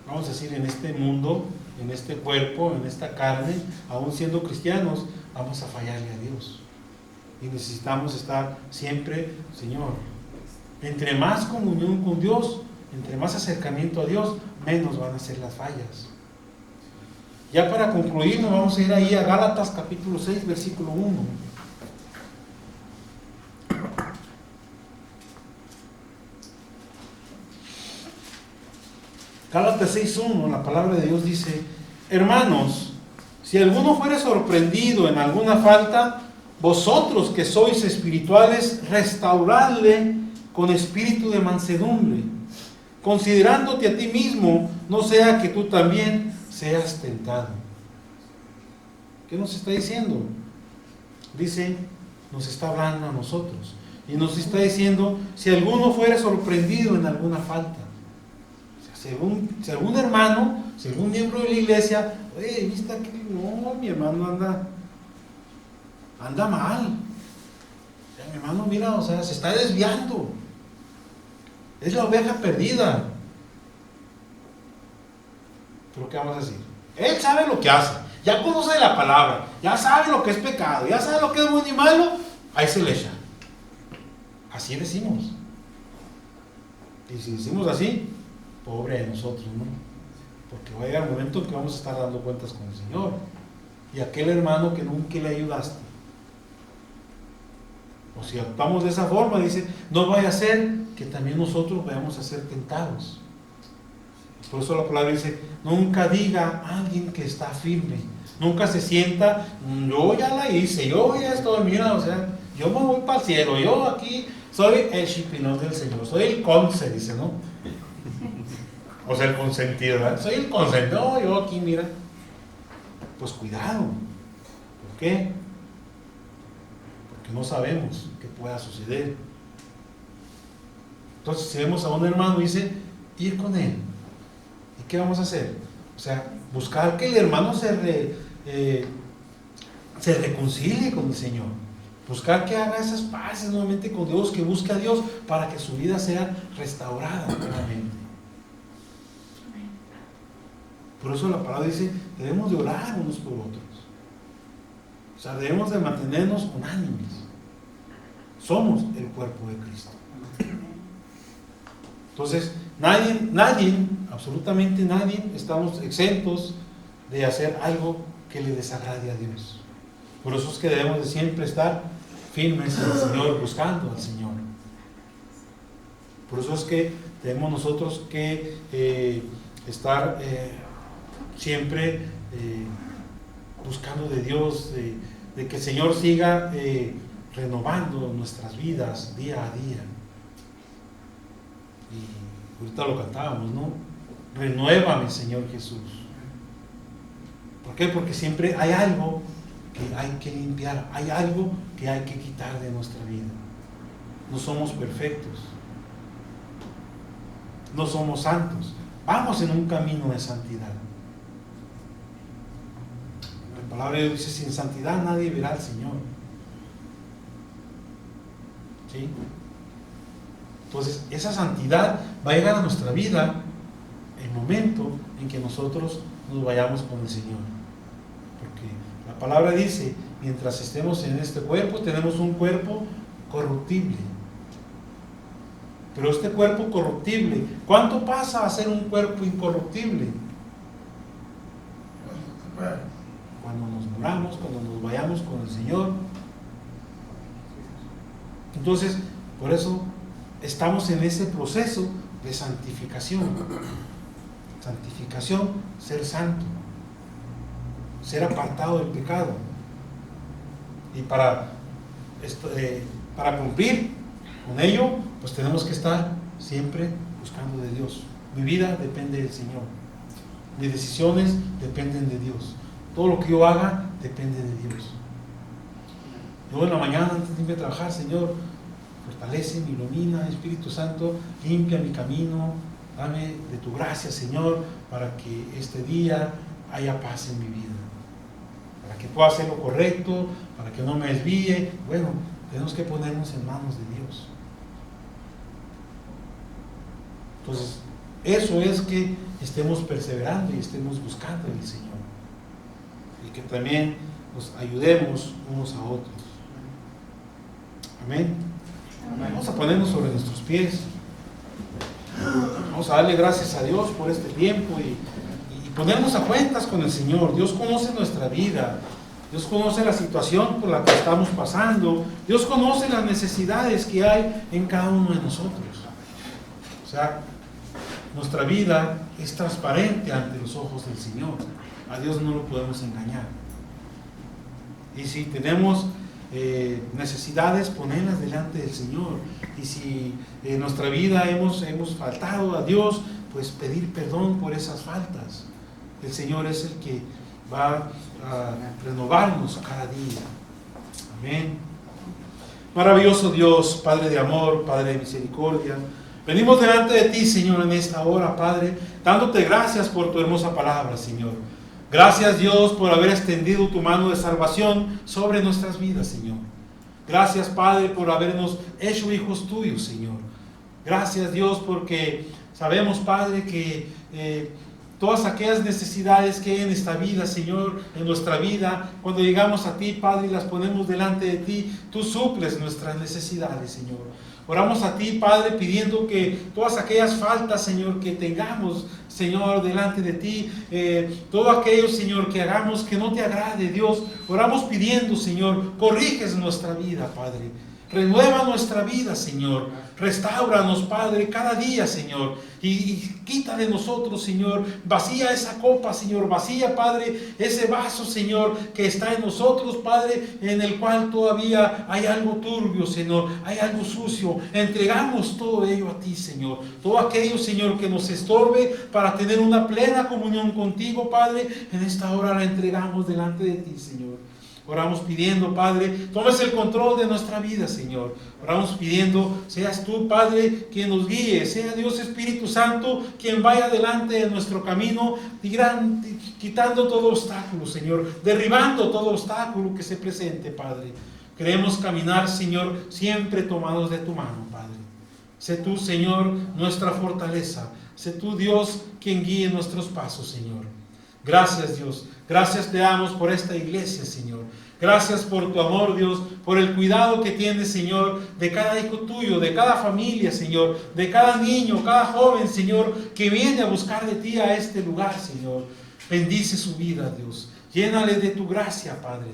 vamos a decir, en este mundo, en este cuerpo, en esta carne, aún siendo cristianos, vamos a fallarle a Dios. Y necesitamos estar siempre, Señor, entre más comunión con Dios, entre más acercamiento a Dios, menos van a ser las fallas. Ya para concluir, nos vamos a ir ahí a Gálatas capítulo 6, versículo 1. Gálatas 6:1, la palabra de Dios dice: hermanos, si alguno fuere sorprendido en alguna falta, vosotros que sois espirituales, restauradle con espíritu de mansedumbre, considerándote a ti mismo, no sea que tú también seas tentado. ¿Qué nos está diciendo? Dice, nos está hablando a nosotros y nos está diciendo, si alguno fuere sorprendido en alguna falta, si algún hermano, si algún miembro de la iglesia, oye, ¿viste que no, mi hermano anda mal? O sea, mi hermano, mira, o sea, se está desviando. Es la oveja perdida. ¿Pero qué vamos a decir? Él sabe lo que hace, ya conoce la palabra, ya sabe lo que es pecado, ya sabe lo que es bueno y malo, ahí se le echa. Así decimos. Y si decimos así, pobre de nosotros, ¿no? Porque va a llegar el momento en que vamos a estar dando cuentas con el Señor. Y aquel hermano que nunca le ayudaste. O si actuamos de esa forma, dice, no vaya a ser que también nosotros vayamos a ser tentados. Por eso la palabra dice, nunca diga a alguien que está firme. Nunca se sienta, yo ya la hice, yo ya estoy, mira, o sea, yo me voy para el cielo, yo aquí soy el chipinón del Señor, soy el conce, dice, ¿no? O sea, el consentido, ¿verdad? Soy el consentido, no, yo aquí, mira. Pues cuidado. ¿Por qué? Porque no sabemos qué pueda suceder. Entonces, si vemos a un hermano, dice, ir con él. ¿Y qué vamos a hacer? O sea, buscar que el hermano se reconcilie con el Señor. Buscar que haga esas paces nuevamente con Dios, que busque a Dios para que su vida sea restaurada nuevamente. Por eso la palabra dice, debemos de orar unos por otros. O sea, debemos de mantenernos unánimes. Somos el cuerpo de Cristo. Entonces, nadie, absolutamente nadie, estamos exentos de hacer algo que le desagrade a Dios. Por eso es que debemos de siempre estar firmes en el Señor, buscando al Señor. Por eso es que tenemos nosotros que estar siempre buscando de Dios, de que el Señor siga renovando nuestras vidas día a día. Y ahorita lo cantábamos, ¿no? Renuévame, Señor Jesús. ¿Por qué? Porque siempre hay algo que hay que limpiar, hay algo que hay que quitar de nuestra vida. No somos perfectos, no somos santos, vamos en un camino de santidad. La palabra de Dios dice: sin santidad nadie verá al Señor. ¿Sí? Entonces, esa santidad va a llegar a nuestra vida el momento en que nosotros nos vayamos con el Señor. Porque la palabra dice: mientras estemos en este cuerpo, tenemos un cuerpo corruptible. Pero este cuerpo corruptible, ¿cuánto pasa a ser un cuerpo incorruptible? Cuando nos muramos, cuando nos vayamos con el Señor. Entonces, por eso estamos en ese proceso de santificación. Santificación, ser santo, ser apartado del pecado. Y para cumplir con ello, pues tenemos que estar siempre buscando de Dios. Mi vida depende del Señor. Mis decisiones dependen de Dios. Todo lo que yo haga depende de Dios. Yo en la mañana, antes de irme a trabajar: Señor, fortalece, me ilumina, Espíritu Santo, limpia mi camino, dame de tu gracia, Señor, para que este día haya paz en mi vida, para que pueda hacer lo correcto, para que no me desvíe. Bueno, tenemos que ponernos en manos de Dios. Entonces, eso es que estemos perseverando y estemos buscando en el Señor, y que también nos ayudemos unos a otros. Amén. Vamos a ponernos sobre nuestros pies. Vamos a darle gracias a Dios por este tiempo y ponernos a cuentas con el Señor. Dios conoce nuestra vida. Dios conoce la situación por la que estamos pasando. Dios conoce las necesidades que hay en cada uno de nosotros. O sea, nuestra vida es transparente ante los ojos del Señor. A Dios no lo podemos engañar. Y si tenemos necesidades, ponerlas delante del Señor. Y si en nuestra vida hemos faltado a Dios, pues pedir perdón por esas faltas. El Señor es el que va a renovarnos cada día. Amén. Maravilloso Dios, Padre de amor, Padre de misericordia, venimos delante de ti, Señor, en esta hora, Padre, dándote gracias por tu hermosa palabra, Señor. Gracias, Dios, por haber extendido tu mano de salvación sobre nuestras vidas, Señor. Gracias, Padre, por habernos hecho hijos tuyos, Señor. Gracias, Dios, porque sabemos, Padre, que todas aquellas necesidades que hay en esta vida, Señor, en nuestra vida, cuando llegamos a ti, Padre, y las ponemos delante de ti, tú suples nuestras necesidades, Señor. Oramos a ti, Padre, pidiendo que todas aquellas faltas, Señor, que tengamos, Señor, delante de ti, todo aquello, Señor, que hagamos que no te agrade, Dios, oramos pidiendo, Señor, corriges nuestra vida, Padre. Renueva nuestra vida, Señor. Restáuranos, Padre, cada día, Señor. Y quita de nosotros, Señor. Vacía esa copa, Señor. Vacía, Padre, ese vaso, Señor, que está en nosotros, Padre, en el cual todavía hay algo turbio, Señor. Hay algo sucio. Entregamos todo ello a ti, Señor. Todo aquello, Señor, que nos estorbe para tener una plena comunión contigo, Padre, en esta hora la entregamos delante de ti, Señor. Oramos pidiendo, Padre, tomes el control de nuestra vida, Señor. Oramos pidiendo, seas tú, Padre, quien nos guíe, sea Dios Espíritu Santo quien vaya delante de nuestro camino, quitando todo obstáculo, Señor, derribando todo obstáculo que se presente, Padre. Queremos caminar, Señor, siempre tomados de tu mano, Padre. Sé tú, Señor, nuestra fortaleza. Sé tú, Dios, quien guíe nuestros pasos, Señor. Gracias, Dios. Gracias te damos por esta iglesia, Señor. Gracias por tu amor, Dios, por el cuidado que tienes, Señor, de cada hijo tuyo, de cada familia, Señor, de cada niño, cada joven, Señor, que viene a buscar de ti a este lugar, Señor. Bendice su vida, Dios. Llénale de tu gracia, Padre.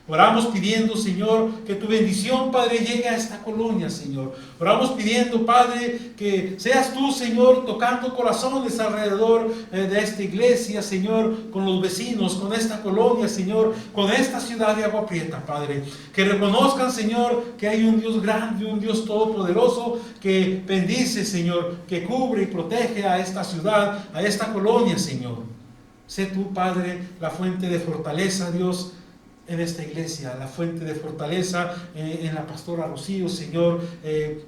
Oramos pidiendo, Señor, que tu bendición, Padre, llegue a esta colonia, Señor. Oramos pidiendo, Padre, que seas tú, Señor, tocando corazones alrededor de esta iglesia, Señor, con los vecinos, con esta colonia, Señor, con esta ciudad de Agua Prieta, Padre. Que reconozcan, Señor, que hay un Dios grande, un Dios todopoderoso, que bendice, Señor, que cubre y protege a esta ciudad, a esta colonia, Señor. Sé tú, Padre, la fuente de fortaleza, Dios, en esta iglesia, la fuente de fortaleza en la pastora Rocío, Señor.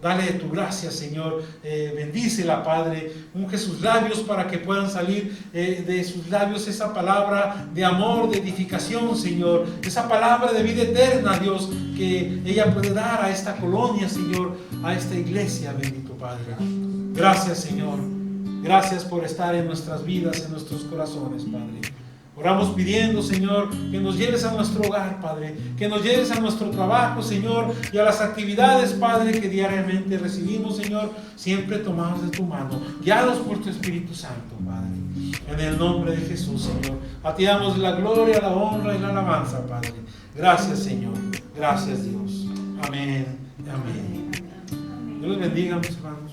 Dale de tu gracia, Señor. Bendícela, Padre. Unge sus labios para que puedan salir de sus labios esa palabra de amor, de edificación, Señor. Esa palabra de vida eterna, Dios, que ella puede dar a esta colonia, Señor, a esta iglesia, bendito Padre. Gracias, Señor. Gracias por estar en nuestras vidas, en nuestros corazones, Padre. Oramos pidiendo, Señor, que nos lleves a nuestro hogar, Padre, que nos lleves a nuestro trabajo, Señor, y a las actividades, Padre, que diariamente recibimos, Señor, siempre tomados de tu mano, guiados por tu Espíritu Santo, Padre. En el nombre de Jesús, Señor. A ti damos la gloria, la honra y la alabanza, Padre. Gracias, Señor. Gracias, Dios. Amén. Amén. Dios les bendiga, mis hermanos.